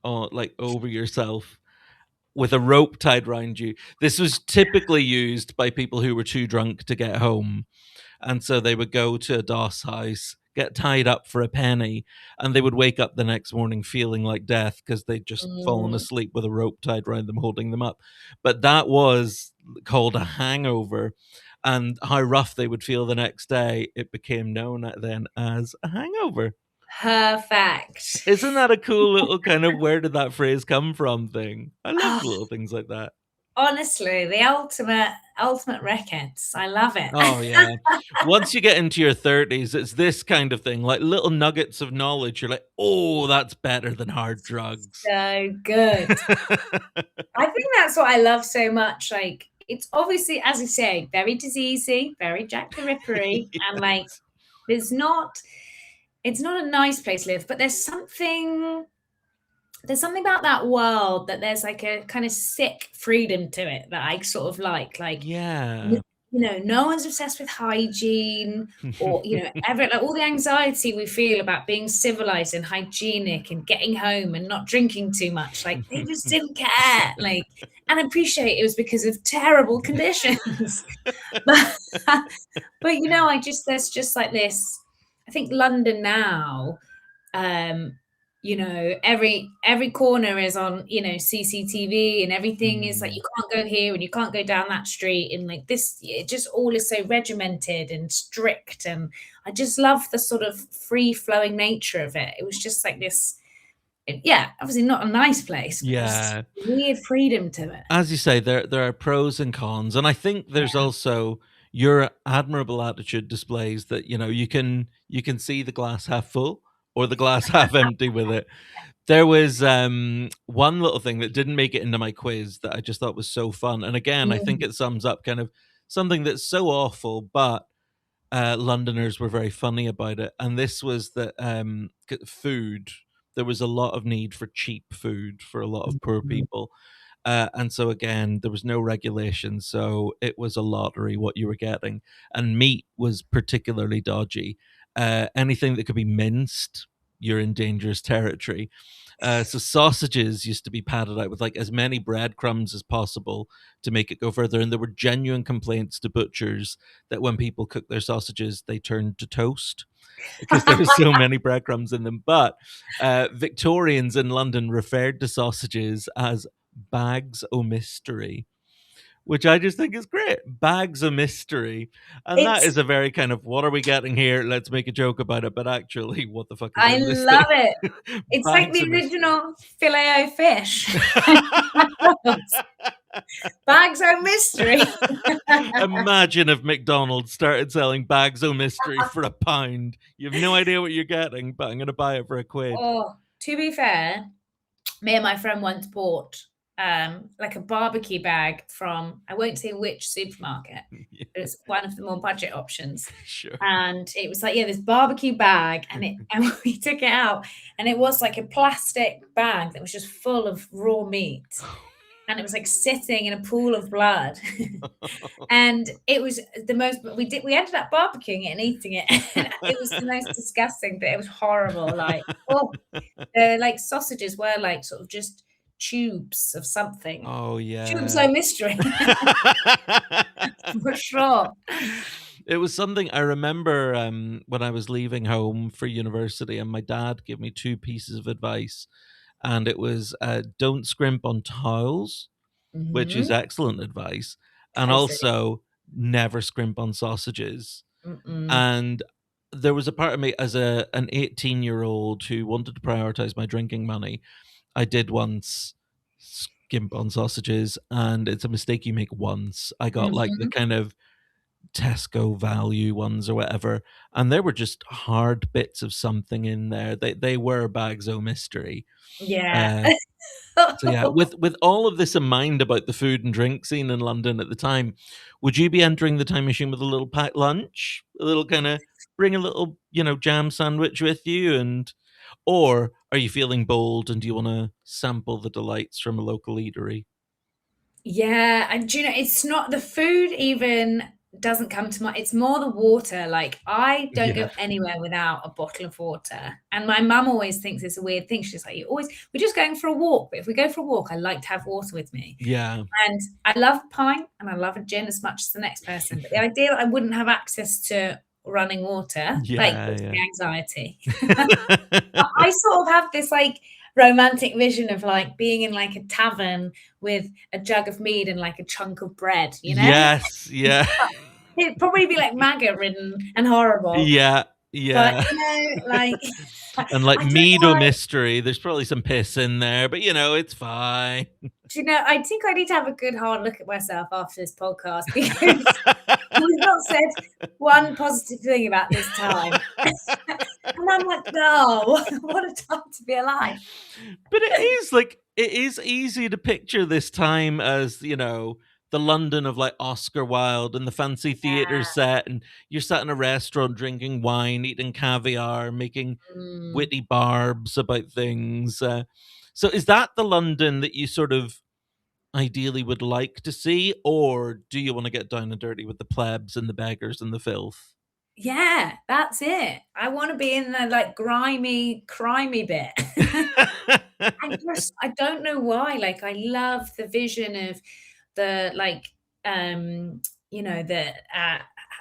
on, like over yourself with a rope tied around you. This was typically used by people who were too drunk to get home. And so they would go to a doss house, get tied up for a penny, and they would wake up the next morning feeling like death because they'd just fallen Mm. asleep with a rope tied around them, holding them up. But that was called a hangover. And how rough they would feel the next day, it became known then as a hangover. Perfect. Isn't that a cool little kind of where did that phrase come from thing? I love Oh, little things like that. honestly, the ultimate records. I love it. Oh yeah. Once you get into your 30s, it's this kind of thing, like little nuggets of knowledge. You're like, "Oh, that's better than hard drugs." So good. I think that's what I love so much. Like, it's obviously, as you say, very diseasey, very Jack the Rippery, and like, Yes. there's not. It's not a nice place to live, but there's something about that world that there's like a kind of sick freedom to it that I sort of like Yeah. no one's obsessed with hygiene or ever like all the anxiety we feel about being civilized and hygienic and getting home and not drinking too much, like they just didn't care, like, and I appreciate it was because of terrible conditions. but I just there's just like this. I think London now, um every corner is on CCTV, and everything is like Mm. you can't go here and you can't go down that street, and like this, it just all is so regimented and strict, and I just love the sort of free flowing nature of it. It was just like this, yeah, obviously not a nice place, but there's this Yeah. weird freedom to it. As you say, there are pros and cons, and I think there's Yeah. also your admirable attitude displays that you can see the glass half full or the glass half empty with it. There was one little thing that didn't make it into my quiz that I just thought was so fun, and again, I think Mm, it sums up kind of something that's so awful, but Londoners were very funny about it. And this was that food. There was a lot of need for cheap food for a lot of poor mm, people. And so again, there was no regulation, so it was a lottery what you were getting. And meat was particularly dodgy. Anything that could be minced, you're in dangerous territory. So sausages used to be padded out with like as many breadcrumbs as possible to make it go further. And there were genuine complaints to butchers that when people cooked their sausages, they turned to toast because there was so many breadcrumbs in them. But Victorians in London referred to sausages as bags o' mystery, which I just think is great. Bags of mystery. And that it's is a very kind of what are we getting here? Let's make a joke about it. But actually, what the fuck is I in this love thing? it. It's like Bags the of mystery. original filet o fish. Bags are mystery. Imagine if McDonald's started selling bags of mystery for £1. You have no idea what you're getting, but I'm going to buy it for £1. Oh, to be fair, me and my friend once bought like a barbecue bag from, I won't say which supermarket, Yeah, but it's one of the more budget options. sure. And it was like, yeah, this barbecue bag, and we took it out, and it was like a plastic bag that was just full of raw meat. And it was like sitting in a pool of blood. And it was the most, we ended up barbecuing it and eating it. It was the most disgusting, but it was horrible. Like, oh, the like sausages were like sort of just tubes of something. Oh, Tubes yeah. are mystery for sure. It was something I remember when I was leaving home for university, and my dad gave me two pieces of advice. And it was don't scrimp on towels, which is Mhm. excellent advice, and Classic. also never scrimp on sausages. Mm-mm. And there was a part of me as an 18-year-old who wanted to prioritize my drinking money. I did once skimp on sausages, and it's a mistake you make once. I got like the Mhm. kind of Tesco value ones or whatever, and there were just hard bits of something in there. They were bags o' mystery. Yeah. Uh, so yeah, with all of this in mind about the food and drink scene in London at the time, would you be entering the time machine with a little packed lunch? A little kinda bring a little, jam sandwich with you, or are you feeling bold and do you wanna sample the delights from a local eatery? Yeah, and do you know, it's not the food even doesn't come to mind. It's more the water. Like, I don't Yeah. go anywhere without a bottle of water. And my mum always thinks it's a weird thing. She's like, we're just going for a walk. But if we go for a walk, I like to have water with me. Yeah. And I love a pint and I love a gin as much as the next person. But the idea that I wouldn't have access to running water, like, Yeah, gives yeah. me anxiety. I sort of have this like romantic vision of like being in like a tavern with a jug of mead and like a chunk of bread, you know? Yes, yeah. It'd probably be like maggot ridden and horrible. Yeah, But yeah. like And, like, I don't know mead or why. mystery, there's probably some piss in there, but, it's fine. Do you know, I think I need to have a good hard look at myself after this podcast because we've not said one positive thing about this time. And I'm like, no, what a time to be alive. But it is easy to picture this time as, the London of, like, Oscar Wilde and the fancy theater Yeah. set, and you're sat in a restaurant drinking wine, eating caviar, making Mm. witty barbs about things, so is that the London that you sort of ideally would like to see, or do you wanna get down and dirty with the plebs and the beggars and the filth? Yeah, that's it. I wanna be in the, like, grimy, crimey bit. I don't know why, like, I love the vision of the, like, the,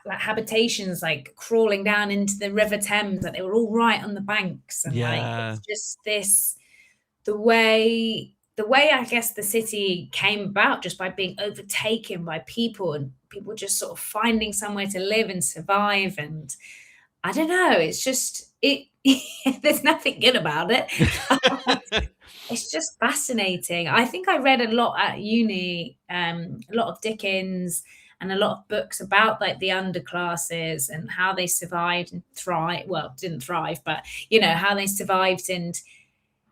like, habitations, like, crawling down into the River Thames, that they were all right on the banks, and, like, Yeah. it's just this the way I guess the city came about just by being overtaken by people and people just sort of finding somewhere to live and survive, and I don't know, it's just it there's nothing good about it. It's just fascinating. I think I read a lot at uni, a lot of Dickens and a lot of books about like the underclasses and how they survived and thrive. Well, didn't thrive, but how they survived, and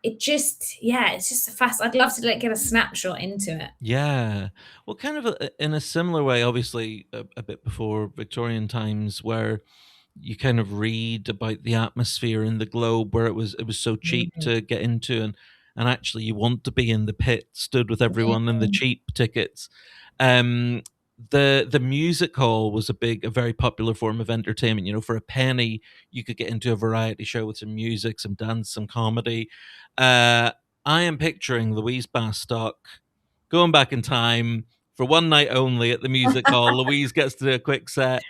it just, yeah, it's just a fast. I'd love to like get a snapshot into it. Yeah. Well, kind of in a similar way, obviously, a bit before Victorian times, where you kind of read about the atmosphere in the Globe, where it was so cheap Mhm. to get into, and actually you want to be in the pit, stood with everyone in the Mhm. cheap tickets. Um, the music hall was a very popular form of entertainment. For a penny, you could get into a variety show with some music, some dance, some comedy. Uh, I am picturing Louise Bastock going back in time for one night only at the music hall. Louise gets to do a quick set.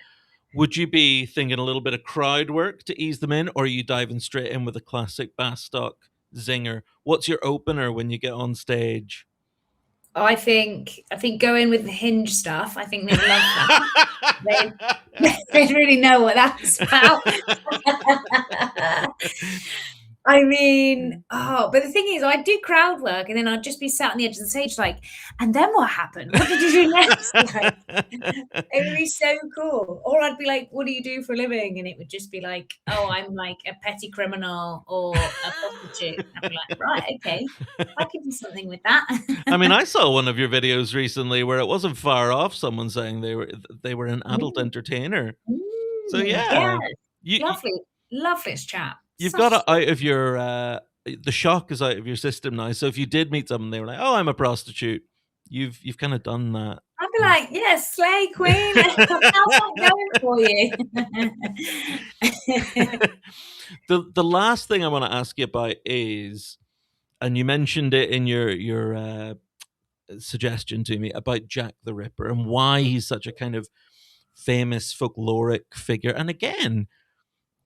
Would you be thinking a little bit of crowd work to ease them in, or are you diving straight in with a classic Bastock zinger? What's your opener when you get on stage? I think go in with the Hinge stuff. I think they'd love that. They they'd really know what that's about. I mean, but the thing is, I'd do crowd work and then I'd just be sat on the edge of the stage like, "And then what happened? What did you do next?" Like, it would be so cool. Or I'd be like, "What do you do for a living?" And it would just be like, "Oh, I'm like a petty criminal or a prostitute." I'd be like, "Right, okay. I could do something with that." I mean, I saw one of your videos recently where it wasn't far off someone saying they were an adult Mm, entertainer. So yeah, yeah, you lovely, loveliest chap. you've Such got a it out of your the shock is out of your system now. So if you did meet someone, they were like, "Oh, I'm a prostitute." You've kind of done that. I'd be like, "Yes, slay queen. How's that going for you?" The last thing I want to ask you about is and you mentioned it in your suggestion to me about Jack the Ripper and why he's such a kind of famous folkloric figure. And again,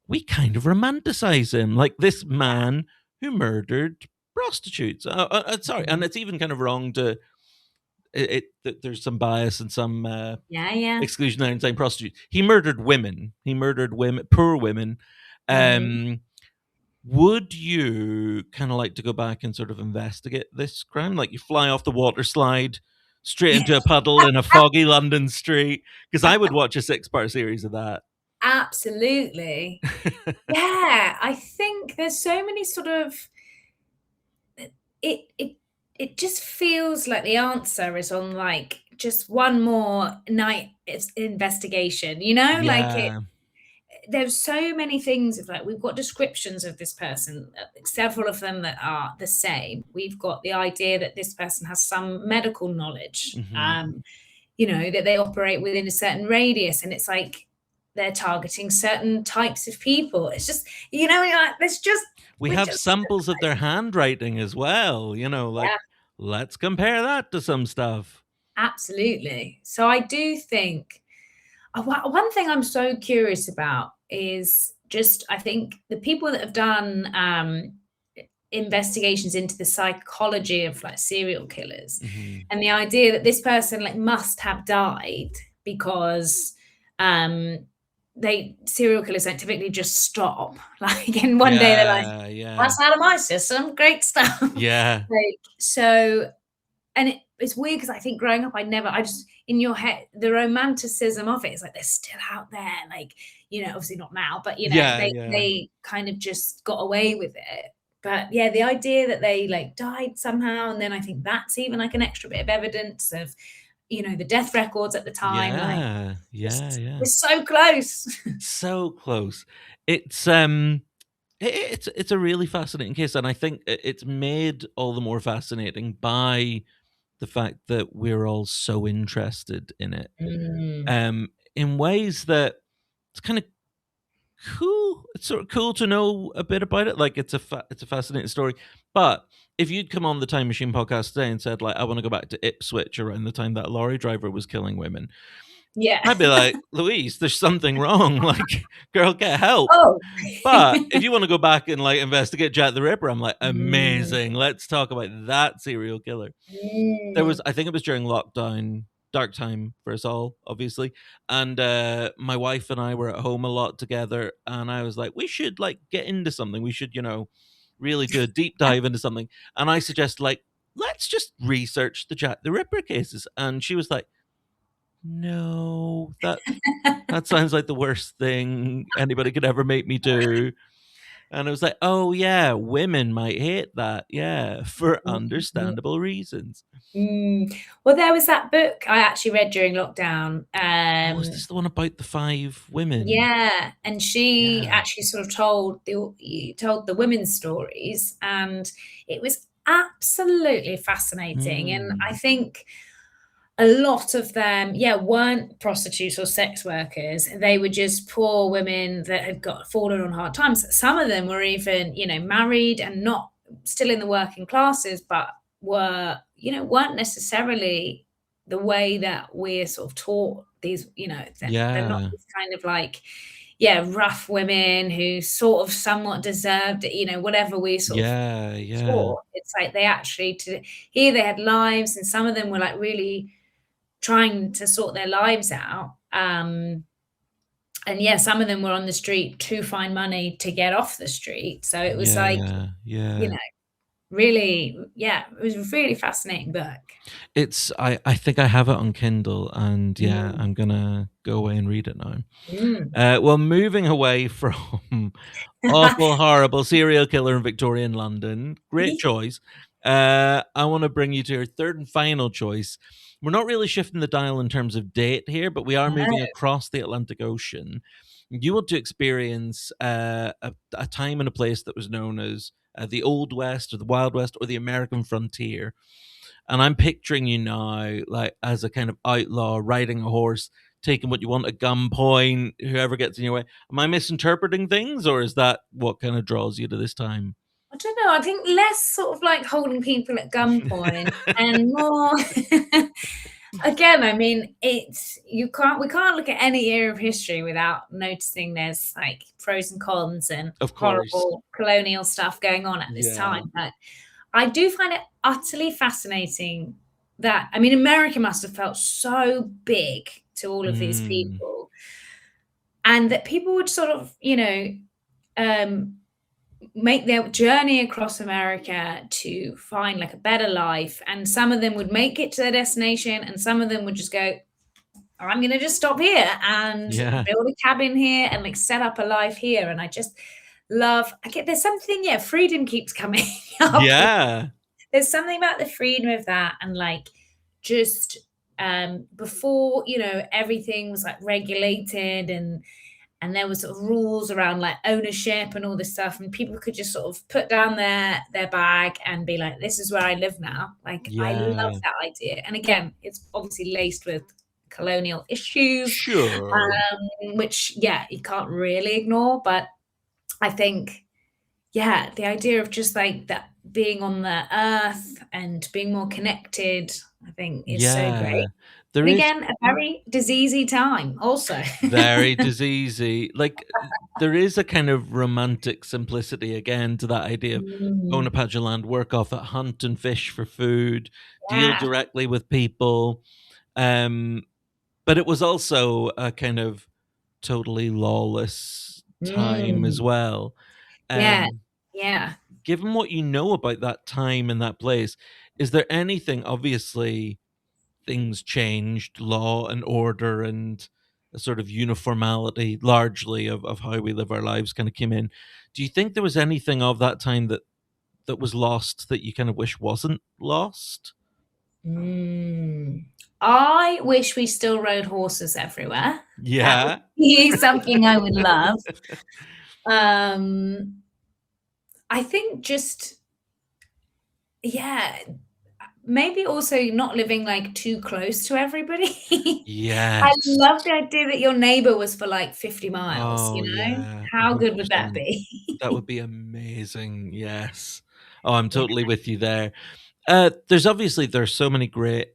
we kind of romanticize him, like this man who murdered prostitutes. Sorry, and Mhm. it's even kind of wrong to there's some bias and some Yeah, yeah. exclusionary in saying prostitutes. He murdered women. He murdered women, poor women. Mhm. Um, would you kind of like to go back and sort of investigate this crime? Like you fly off the water slide straight into a puddle in a foggy London street? Because I would watch a 6-part series of that. Absolutely. Yeah, I think there's so many sort of it it it just feels like the answer is on, like, just one more night it's investigation, you know? Like, Yeah. there's so many things of, like, we've got descriptions of this person, several of them that are the same. We've got the idea that this person has some medical knowledge, Hmm. you know, that they operate within a certain radius, and it's like they're targeting certain types of people. It's just, you know, you're like, there's just We we're have just samples of their handwriting as well. Like, yeah, let's compare that to some stuff. absolutely. So I do think one thing I'm so curious about is just I think the people that have done investigations into the psychology of like serial killers Hmm. and the idea that this person like must have died because um they serial killers don't typically just stop like in one day they're like Yeah, yeah, that's out of my system, great stuff. yeah, Like so and it's weird because I think growing up, I just in your head, the romanticism of it is like they're still out there, like, you know, obviously not now, but you know, yeah, yeah, they kind of just got away with it. But yeah, the idea that they like died somehow, and then I think that's even like an extra bit of evidence of, you know, the death records at the time, like yeah, yeah, just yeah. we're so close. So close. It's it's a really fascinating case, and I think it's made all the more fascinating by the fact that we're all so interested in it. Mm, In ways that it's kind of cool. It's sort of cool to know a bit about it. Like it's a fascinating story. But if you'd come on the Time Machine podcast today and said like I want to go back to Ipswich around the time that lorry driver was killing women, yeah. I'd be like, Louise, there's something wrong. Like, girl, get help. Oh. But if you want to go back and like investigate Jack the Ripper, I'm like, Mm, amazing. Let's talk about that serial killer. There was, mm. I think it was during lockdown, dark time for us all, obviously. And my wife and I were at home a lot together, and I was like, we should like get into something. We should, really do a deep dive into something. And I suggested like, let's just research the Jack the Ripper cases. And she was like, no, that sounds like the worst thing anybody could ever make me do. And I was like, oh yeah, women might hate that. Yeah, for Mhm. understandable reasons. Mm. Well, there was that book I actually read during lockdown. Oh, is this the one about the 5 women? Yeah, and she Yeah. actually sort of told the women's stories, and it was absolutely fascinating. And I Mm. think a lot of them, yeah, weren't prostitutes or sex workers. They were just poor women that had got fallen on hard times. Some of them were even, you know, married and not still in the working classes, but were, you know, weren't necessarily the way that we're sort of taught these, you know, they're not Yeah. these kind of like, yeah, rough women who sort of somewhat deserved it, you know, whatever we sort of Yeah, yeah. taught. It's like they actually to here they had lives and some of them were like really trying to sort their lives out. And yeah, some of them were on the street to find money to get off the street. So it was like, Yeah, you yeah. know, really, yeah, it was a really fascinating book. I think I have it on Kindle, and yeah, Mm, I'm gonna go away and read it now. mm. Well, moving away from awful, horrible serial killer in Victorian London, great choice. I want to bring you to your third and final choice. We're not really shifting the dial in terms of date here, but we are moving No. across the Atlantic Ocean. You want to experience a time and a place that was known as the Old West or the Wild West or the American frontier. And I'm picturing you now, like as a kind of outlaw riding a horse, taking what you want at gunpoint, whoever gets in your way. Am I misinterpreting things, or is that what kind of draws you to this time? I don't know. I think less sort of like holding people at gunpoint and more. Again, I mean, it's we can't look at any era of history without noticing there's like pros and cons and Of course. horrible colonial stuff going on at this Yeah. time. But I do find it utterly fascinating that, I mean, America must have felt so big to all of these Mm. people, and that people would sort of, um, make their journey across America to find like a better life. And some of them would make it to their destination, and some of them would just go, I'm going to just stop here and Yeah. build a cabin here and like set up a life here. And I just there's something, yeah, freedom keeps coming up. Yeah. There's something about the freedom of that, and like just before, everything was like regulated, and there was sort of rules around like ownership and all this stuff, and people could just sort of put down their bag and be like, this is where I live now. Like, I love Yeah. that idea. And again, it's obviously laced with colonial issues, Sure. which, yeah, you can't really ignore. But I think, yeah, the idea of just like that, being on the earth and being more connected, I think is so great. Yeah. There And is again, a very diseasey time also. very diseasy. Like there is a kind of romantic simplicity again to that idea of own a Mm, patch of land, work off it, hunt and fish for food, deal yeah. directly with people. Um, but it was also a kind of totally lawless time as Mm, well. yeah, Um, yeah. Given what you know about that time and that place, is there anything, obviously things changed, law and order and a sort of uniformality largely of how we live our lives kind of came in. Do you think there was anything of that time that was lost that you kind of wish wasn't lost? Mm. I wish we still rode horses everywhere. That would Yeah. be something I would love. Um, I think just, yeah, maybe also not living like too close to everybody. I Yes. love the idea that your neighbor was for like 50 miles, Oh, yeah, How good would that 100%. be? That would be amazing, yes. Oh, I'm totally with you there. There's so many great,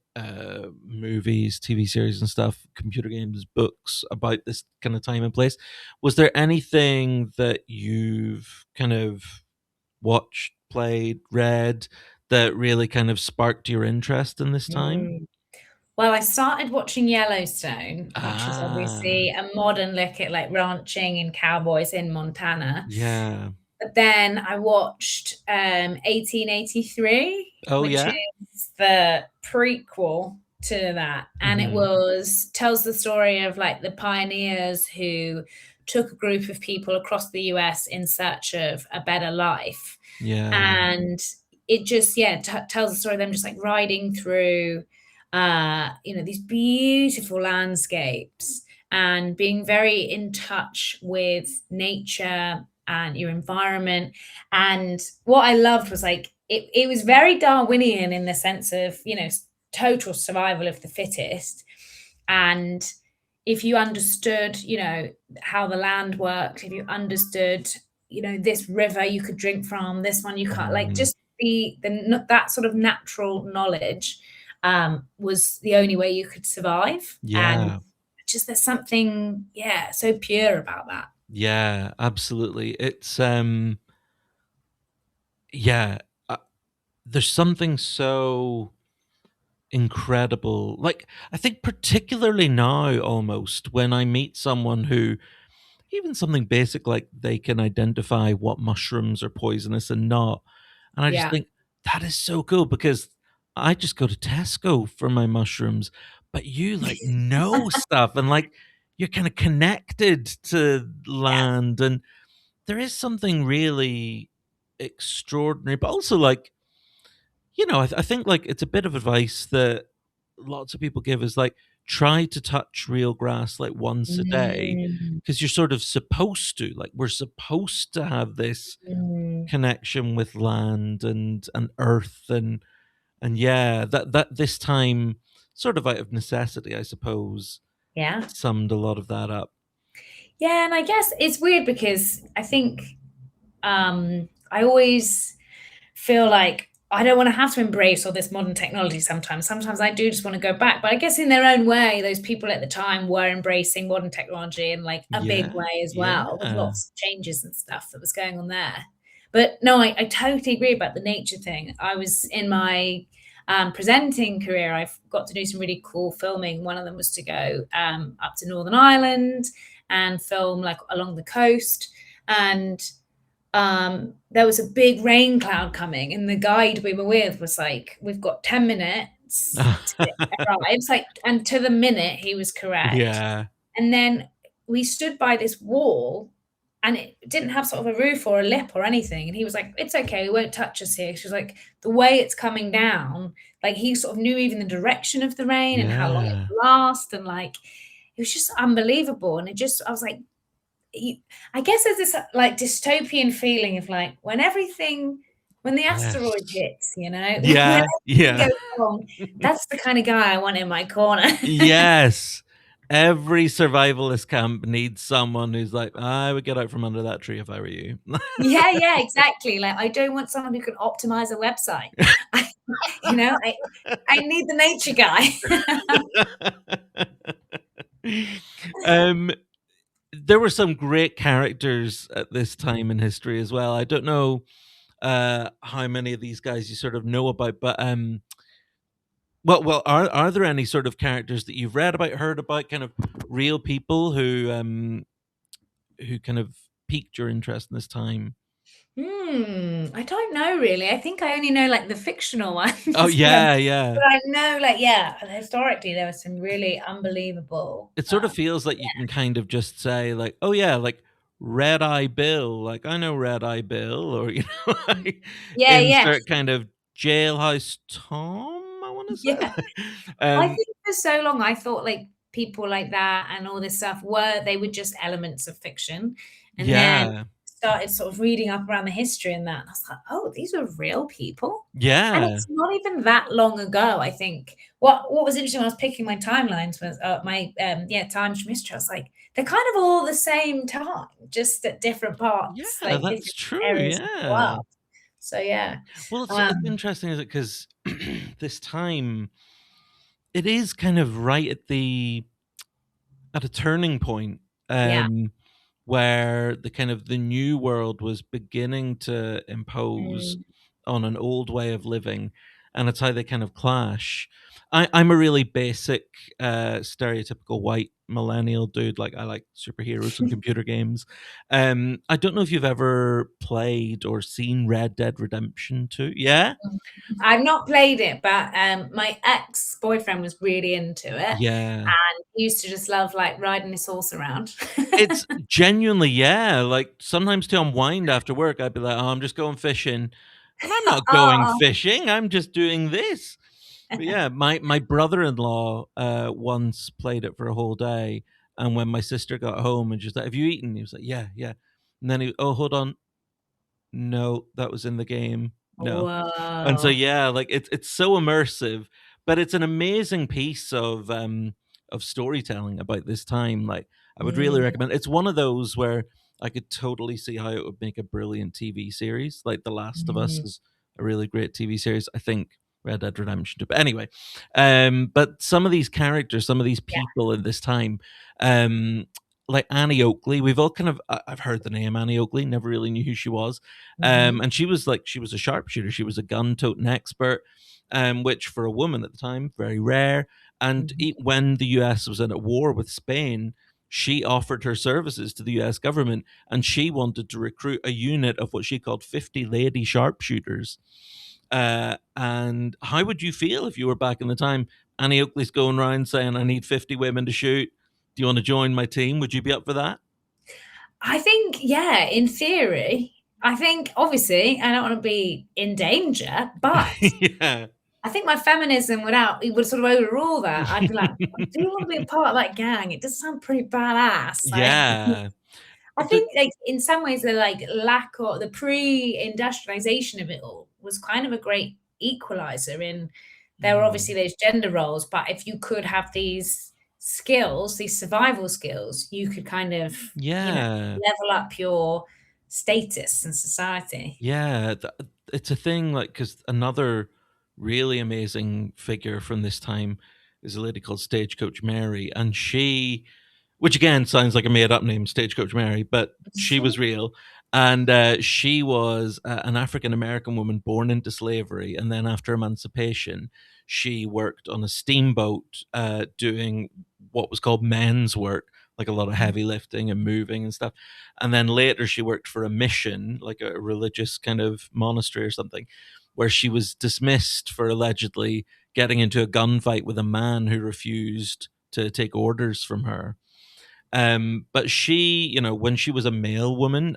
movies, TV series and stuff, computer games, books about this kind of time and place. Was there anything that you've kind of watched, played, read that really kind of sparked your interest in this time? Mm. Well, I started watching Yellowstone, which is Ah, obviously a modern look at like ranching and cowboys in Montana. yeah. But then I watched 1883, Oh, which yeah? is the prequel to that. And it Mhm. tells the story of like the pioneers who took a group of people across the US in search of a better life. Yeah. And it just, yeah, tells the story of them just like riding through, these beautiful landscapes and being very in touch with nature and your environment. And what I loved was like it was very Darwinian in the sense of, total survival of the fittest. And if you understood, how the land worked, if you understood, this river you could drink from, this one you can't, like Mhm. just that sort of natural knowledge was the only way you could survive. And Yeah. just there's something, yeah, so pure about that. Yeah, absolutely. Yeah, uh, there's something so incredible. Like, I think particularly now almost when I meet someone who even something basic like they can identify what mushrooms are poisonous and not, and I just Yeah. think that is so cool because I just go to Tesco for my mushrooms, but you, like, know stuff and, like, you're kinda connected to Yeah. land, and there is something really extraordinary, but also, like, I think, like, it's a bit of advice that lots of people give is, like, try to touch real grass, like, once a day, Mm, because 'cause you're sort of supposed to, like, we're supposed to have this mm, connection with land and earth and yeah, that this time, sort of out of necessity, I suppose, yeah. summed a lot of that up. Yeah, and I guess it's weird because I think, I always feel like I don't want to have to embrace all this modern technology sometimes. Sometimes I do just want to go back. But I guess in their own way, those people at the time were embracing modern technology in like a big Yeah, way as well, with yeah. lots of changes and stuff that was going on there. But no, I totally agree about the nature thing. I was in my presenting career, I got to do some really cool filming. One of them was to go up to Northern Ireland and film like along the coast. And there was a big rain cloud coming, and the guide we were with was like, "We've got 10 minutes to arrive." It's like, and to the minute, he was correct. Yeah. And then we stood by this wall, and it didn't have sort of a roof or a lip or anything. And he was like, "It's okay, it won't touch us here." She was like, "The way it's coming down," like he sort of knew even the direction of the rain and how long it Yeah. would last, and like it was just unbelievable. And it just, I was like, I guess there's this like dystopian feeling of like when the asteroid Yes. hits, you know, when Yeah, everything yeah. goes wrong, that's the kind of guy I want in my corner. Yes. Every survivalist camp needs someone who's like, I would get out from under that tree if I were you. Yeah, yeah, exactly. Like I don't want someone who can optimize a website. I, you know, I need the nature guy. um, there were some great characters at this time in history as well. I don't know how many of these guys you sort of know about, but well, are there any sort of characters that you've read about, heard about, kind of real people who kind of piqued your interest in this time? I don't know really. I think I only know like the fictional Oh ones, yeah, yeah. but I know like yeah, historically there were some really unbelievable. It sort of feels like you can kind of just say like, "Oh yeah, like Red Eye Bill." Like I know Red Eye Bill, or like Yeah, yeah, insert kind of Jailhouse Tom. I want to yeah. say. I um, think for so long I thought like people like that and all this stuff they were just elements of fiction, and then yeah, started sort of reading up around the history and that. And I was like, oh, these are real people. And yeah, it's not even that long ago, I think. What was interesting when I was picking my timelines was my times from history. I was like, they're kind of all the same time, just at different parts, yeah. like That's different true. areas of the Yeah. world. So yeah. Well, it's Um, interesting, is it? Because this time it is kind of right at a turning point, yeah. where the kind of the new world was beginning to impose Mm, on an old way of living, and it's how they kind of clash. I'm a really basic, stereotypical white millennial dude. Like I like superheroes and computer games. I don't know if you've ever played or seen Red Dead Redemption 2. Yeah, I've not played it, but my ex-boyfriend was really into it, yeah. and he used to just love like riding his horse around. It's genuinely, yeah, like, sometimes to unwind after work, I'd be like, "Oh, I'm just going fishing," and I'm not going Oh, fishing, I'm just doing this. But, yeah, my brother-in-law, once played it for a whole day, and when my sister got home and she's like, "Have you eaten?" He was like, "Yeah, yeah." And then "Oh, hold on. No, that was in the game. No." And so, whoa. yeah, like, it's so immersive, but it's an amazing piece of storytelling about this time. Like, I would really Mm, recommend. It's one of those where I could totally see how it would make a brilliant TV series. Like, The Last of Us mm, is a really great TV series. I think Red Dead Redemption too. But anyway, but some of these characters, some of these yeah, people in this time, um, like Annie Oakley, we've all kind of I've heard the name Annie Oakley, never really knew who she was. mhm, And she was a sharpshooter. She was a gun-toting expert, which for a woman at the time, very rare. And mhm. when the US was in a war with Spain, she offered her services to the US government, and she wanted to recruit a unit of what she called 50 lady sharpshooters. And how would you feel if you were back in the time? Annie Oakley's going around saying, I need 50 women to shoot. Do you want to join my team? Would you be up for that? I think, yeah, in theory, I think obviously I don't want to be in danger, but Yeah. I think my feminism it would sort of overrule that. I'd be like, I do want to be a part of that gang. It does sound pretty badass. Like Yeah. I think like in some ways the like lack or the pre-industrialization of it all was kind of a great equalizer in there were Mm. obviously those gender roles, but if you could have these skills, these survival skills, you could kind of, Yeah. level up your status in society. Yeah, it's a thing, like, because another really amazing figure from this time is a lady called Stagecoach Mary, and she, which again sounds like a made up name, Stagecoach Mary, but she was real. And she was an African American woman born into slavery. And then after emancipation, she worked on a steamboat doing what was called men's work, like a lot of heavy lifting and moving and stuff. And then later, she worked for a mission, like a religious kind of monastery or something, where she was dismissed for allegedly getting into a gunfight with a man who refused to take orders from her. But she, when she was a male woman,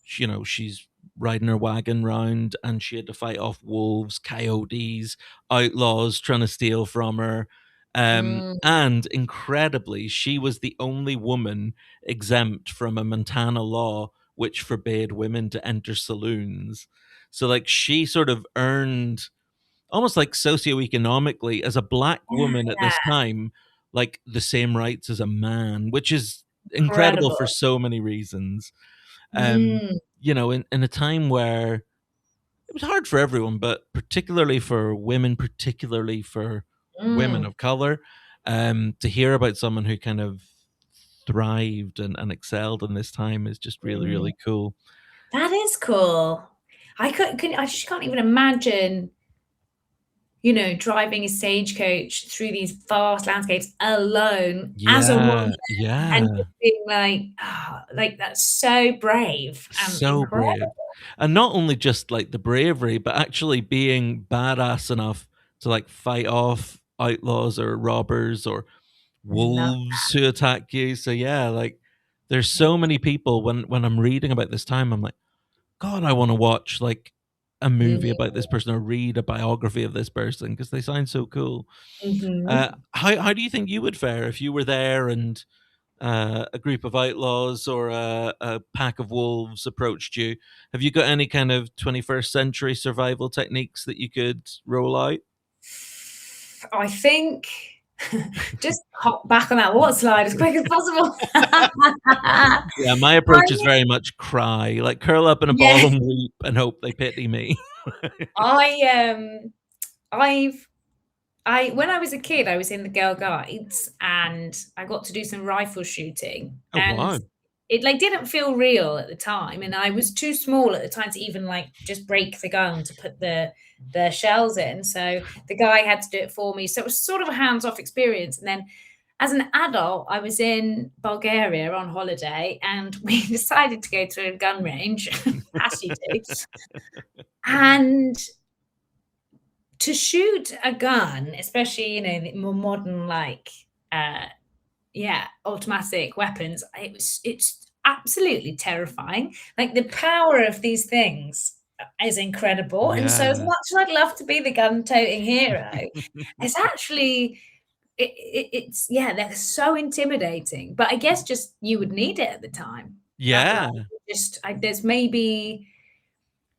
she's riding her wagon round and she had to fight off wolves, coyotes, outlaws trying to steal from her. Mm, And incredibly, she was the only woman exempt from a Montana law which forbade women to enter saloons. So, like, she sort of earned, almost like socioeconomically, as a black woman at this yeah, time, like the same rights as a man, which is incredible incredible. for so many reasons. Um, Mm, in a time where it was hard for everyone, but particularly for women, particularly for women mm, of color, to hear about someone who kind of thrived and excelled in this time is just really, mm. really cool. That is cool. I just can't even imagine, driving a stagecoach through these vast landscapes alone as a woman Yeah, and yeah. just being like, like that's so brave and So brave. incredible. And not only just like the bravery, but actually being badass enough to like fight off outlaws or robbers or Love wolves who attack you. So yeah, like there's so that. many people when I'm reading about this time, I'm like, God, I want to watch like a movie Mhm, about this person or read a biography of this person because they sound so cool. mhm. How do you think you would fare if you were there and a group of outlaws or a pack of wolves approached you? Have you got any kind of 21st century survival techniques that you could roll out? I think just hop back on that water slide as quick as possible. Yeah, my I approach is very much cry, like curl up in a yeah, ball and weep and hope they pity me. I I've I when I was a kid, I was in the Girl Guides and I got to do some rifle shooting, Oh and wow. it, like, didn't feel real at the time, and I was too small at the time to even, like, just break the gun to put the shells in, so the guy had to do it for me, so it was sort of a hands-off experience, and then as an adult, I was in Bulgaria on holiday, and we decided to go to a gun range, as you do, and to shoot a gun, especially, the more modern, like, uh, yeah, automatic weapons, it's absolutely terrifying. Like, the power of these things is incredible, and so as Yeah. much as I'd love to be the gun-toting hero, it's actually it's yeah, they're so intimidating, but I guess just you would need it at the time. That, like, Yeah. just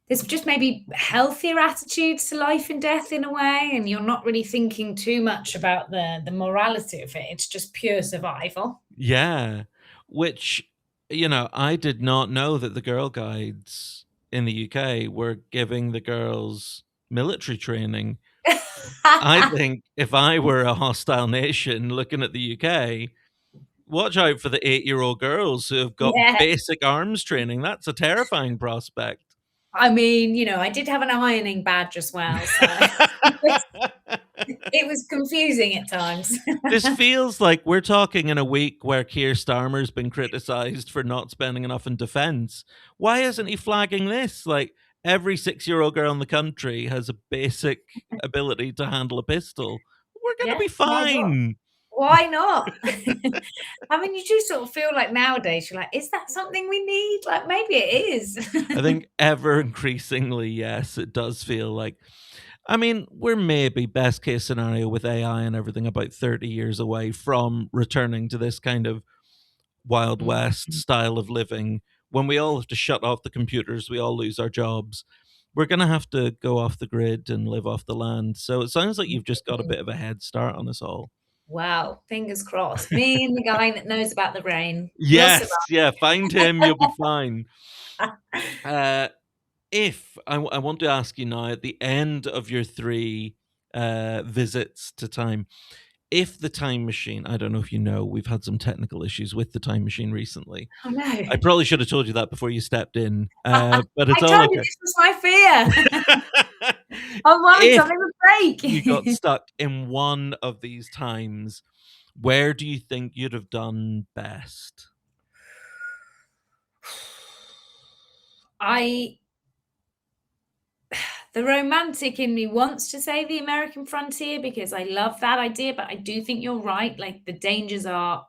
there's just maybe healthier attitudes to life and death in a way, and you're not really thinking too much about the morality of it. It's just pure survival. Yeah. Which, I did not know that the Girl Guides in the UK were giving the girls military training. I think if I were a hostile nation looking at the UK, watch out for the 8-year-old girls who have got Yeah. basic arms training. That's a terrifying prospect. I mean, I did have an ironing badge as well, so it was confusing at times. This feels like we're talking in a week where Keir Starmer's been criticised for not spending enough in defence. Why isn't he flagging this? Like, every 6-year-old girl in the country has a basic ability to handle a pistol. We're going to Yeah, be why not? fine. Why not? I mean, you do sort of feel like nowadays you're like, "Is that something we need?" Like, maybe it is. I think ever increasingly, yes, it does feel like. I mean, we're maybe best case scenario with AI and everything about 30 years away from returning to this kind of Wild West Mhm. style of living. When we all have to shut off the computers, we all lose our jobs. We're going to have to go off the grid and live off the land. So it sounds like you've just got a Mhm. bit of a head start on us all. Wow, fingers crossed. Me and the guy that knows about the rain will survive. Yes, yeah, find him, you'll be fine. If I want to ask you now, at the end of your 3 visits to time, if the time machine, I don't know if you know, we've had some technical issues with the time machine recently. Oh, no. I probably should have told you that before you stepped in, I but it's all told you okay. this was my fear. I'm worried If something would break. you got stuck in one of these times, where do you think you'd have done best? The romantic in me wants to say the American frontier because I love that idea, but I do think you're right. Like the dangers are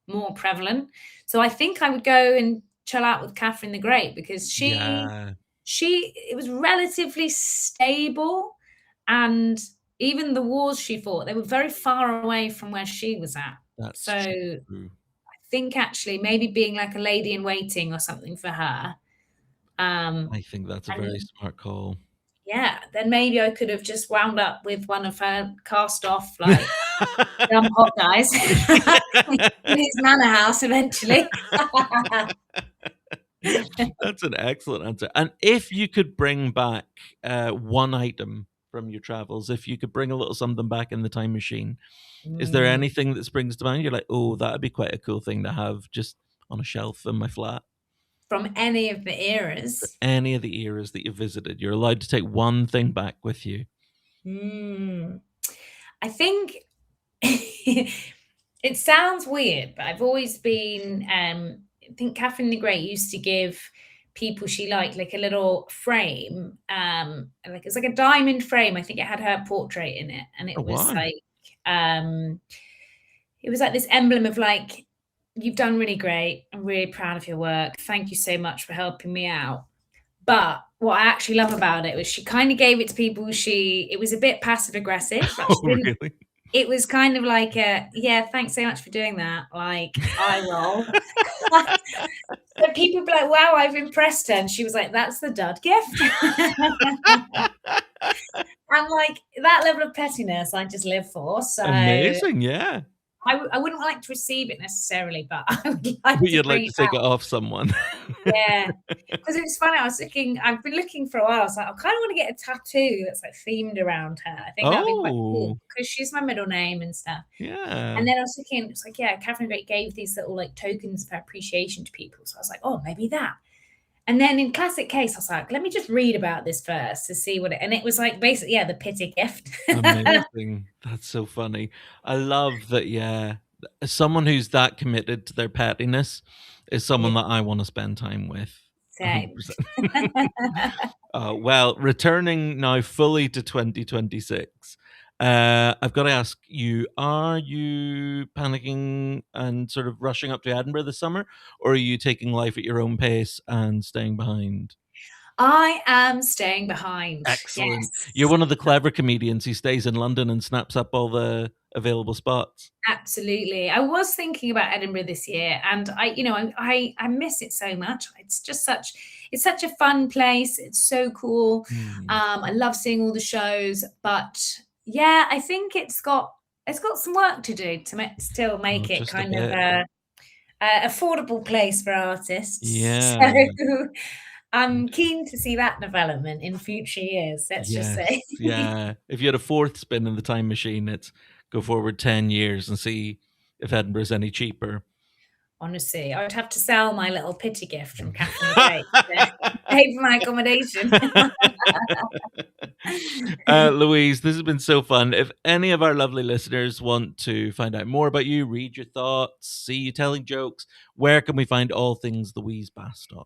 more prevalent. So I think I would go and chill out with Catherine the Great because Yeah, it was relatively stable, and even the wars she fought, they were very far away from where she was at. that's So I true. think actually maybe being like a lady in waiting or something for her. Um, I think that's a and very smart call. yeah, then maybe I could have just wound up with one of her cast off, like, dumb hot guys in his manor house eventually. That's an excellent answer. And if you could bring back one item from your travels, if you could bring a little something back in the time machine, is there Mm, anything that springs to mind? You're like, oh, that'd be quite a cool thing to have just on a shelf in my flat. from any of the eras. Any of the eras that you visited, you're allowed to take one thing back with you. Mm. I think it sounds weird, but I've always been, I think Catherine the Great used to give people she liked like a little frame, like it's like a diamond frame. I think it had her portrait in it, and Oh, wow. um, it was like this emblem of like, you've done really great. I'm really proud of your work. Thank you so much for helping me out. But what I actually love about it was she kind of gave it to people it was a bit passive aggressive. Like Oh, she didn't, really? it was kind of like yeah, thanks so much for doing that. Like eye roll. But people would be like, wow, I've impressed her. And she was like, that's the dud gift. I'm like, that level of pettiness I just live for. So Amazing, yeah. I wouldn't like to receive it necessarily, but I would like But to you'd like bring to it take back. it off someone. Yeah. Because it was funny. I've been looking for a while. I was like, I kind of want to get a tattoo that's like themed around her. I think that'd be quite cool Oh, because she's my middle name and stuff. yeah. And then I was thinking, it's like, yeah, Catherine Great gave these little like tokens of appreciation to people. So I was like, oh, maybe that. And then in classic case, I was like, let me just read about this first to see and it was like basically, yeah, the pity gift. Amazing. That's so funny. I love that, yeah. Someone who's that committed to their pettiness is Yeah, someone that I want to spend time with. same. 100%. Well, returning now fully to 2026, I've got to ask you, are you panicking and sort of rushing up to Edinburgh this summer, or are you taking life at your own pace and staying behind? I am staying behind. Excellent. You're Yes. one of the clever comedians who stays in London and snaps up all the available spots. Absolutely. I was thinking about Edinburgh this year and I miss it so much. It's such a fun place. It's so cool. Hmm. I love seeing all the shows, but yeah, I think it's got some work to do to still Oh, make it just a kind of bit. a affordable place for artists. Yeah. So I'm keen to see that development in future years, let's just Yes. say. Yeah. If you had a fourth spin in the time machine, it's go forward 10 years and see if Edinburgh's any cheaper. Honestly, I would have to sell my little pity gift from Catherine the Great to pay for my accommodation. Louise, this has been so fun. If any of our lovely listeners want to find out more about you, read your thoughts, see you telling jokes, where can we find all things Louise Bastock?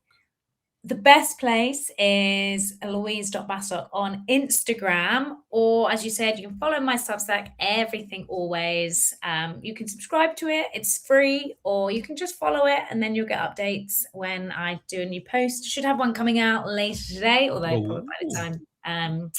The best place is Louise.Bastock on Instagram, or as you said, you can follow my Substack, Everything Always. You can subscribe to it, it's free, or you can just follow it and then you'll get updates when I do a new post. Should have one coming out later today, although probably by the Oh. time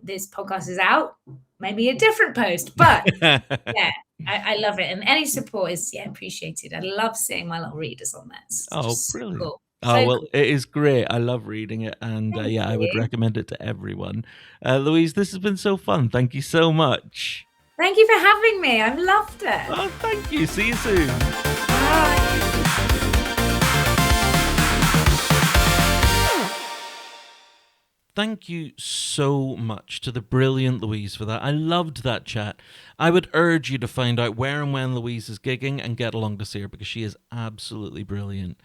this podcast is out, maybe a different post. But yeah, I love it. And any support is appreciated. I love seeing my little readers on there. It's Oh, just so brilliant. cool. Oh, So well, cool. it is great. I love reading it. And Thank yeah, I would you. recommend it to everyone. Louise, this has been so fun. Thank you so much. Thank you for having me. I've loved it. Oh, thank you. See you soon. Bye. Thank you so much to the brilliant Louise for that. I loved that chat. I would urge you to find out where and when Louise is gigging and get along to see her because she is absolutely brilliant.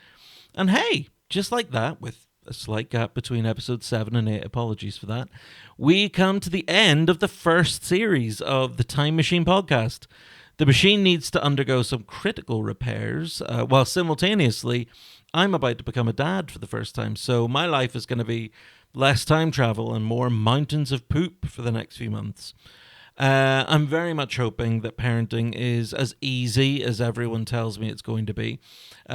And hey, just like that, with a slight gap between episodes 7 and 8, apologies for that, we come to the end of the first series of the Time Machine podcast. The machine needs to undergo some critical repairs, while simultaneously, I'm about to become a dad for the first time, so my life is going to be less time travel and more mountains of poop for the next few months. I'm very much hoping that parenting is as easy as everyone tells me it's going to be.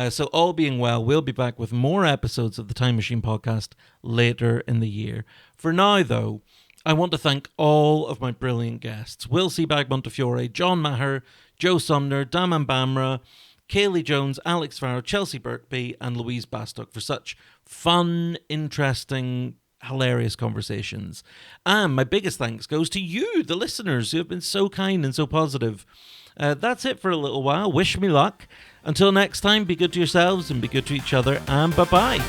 So all being well, we'll be back with more episodes of the Time Machine podcast later in the year. For now, though, I want to thank all of my brilliant guests. Wilsie Bag Montefiore, John Maher, Joe Sumner, Daman Bamra, Kaylee Jones, Alex Farrow, Chelsea Birkby, and Louise Bastock for such fun, interesting, hilarious conversations. And my biggest thanks goes to you, the listeners, who have been so kind and so positive. That's it for a little while. Wish me luck. Until next time, be good to yourselves and be good to each other, and bye-bye.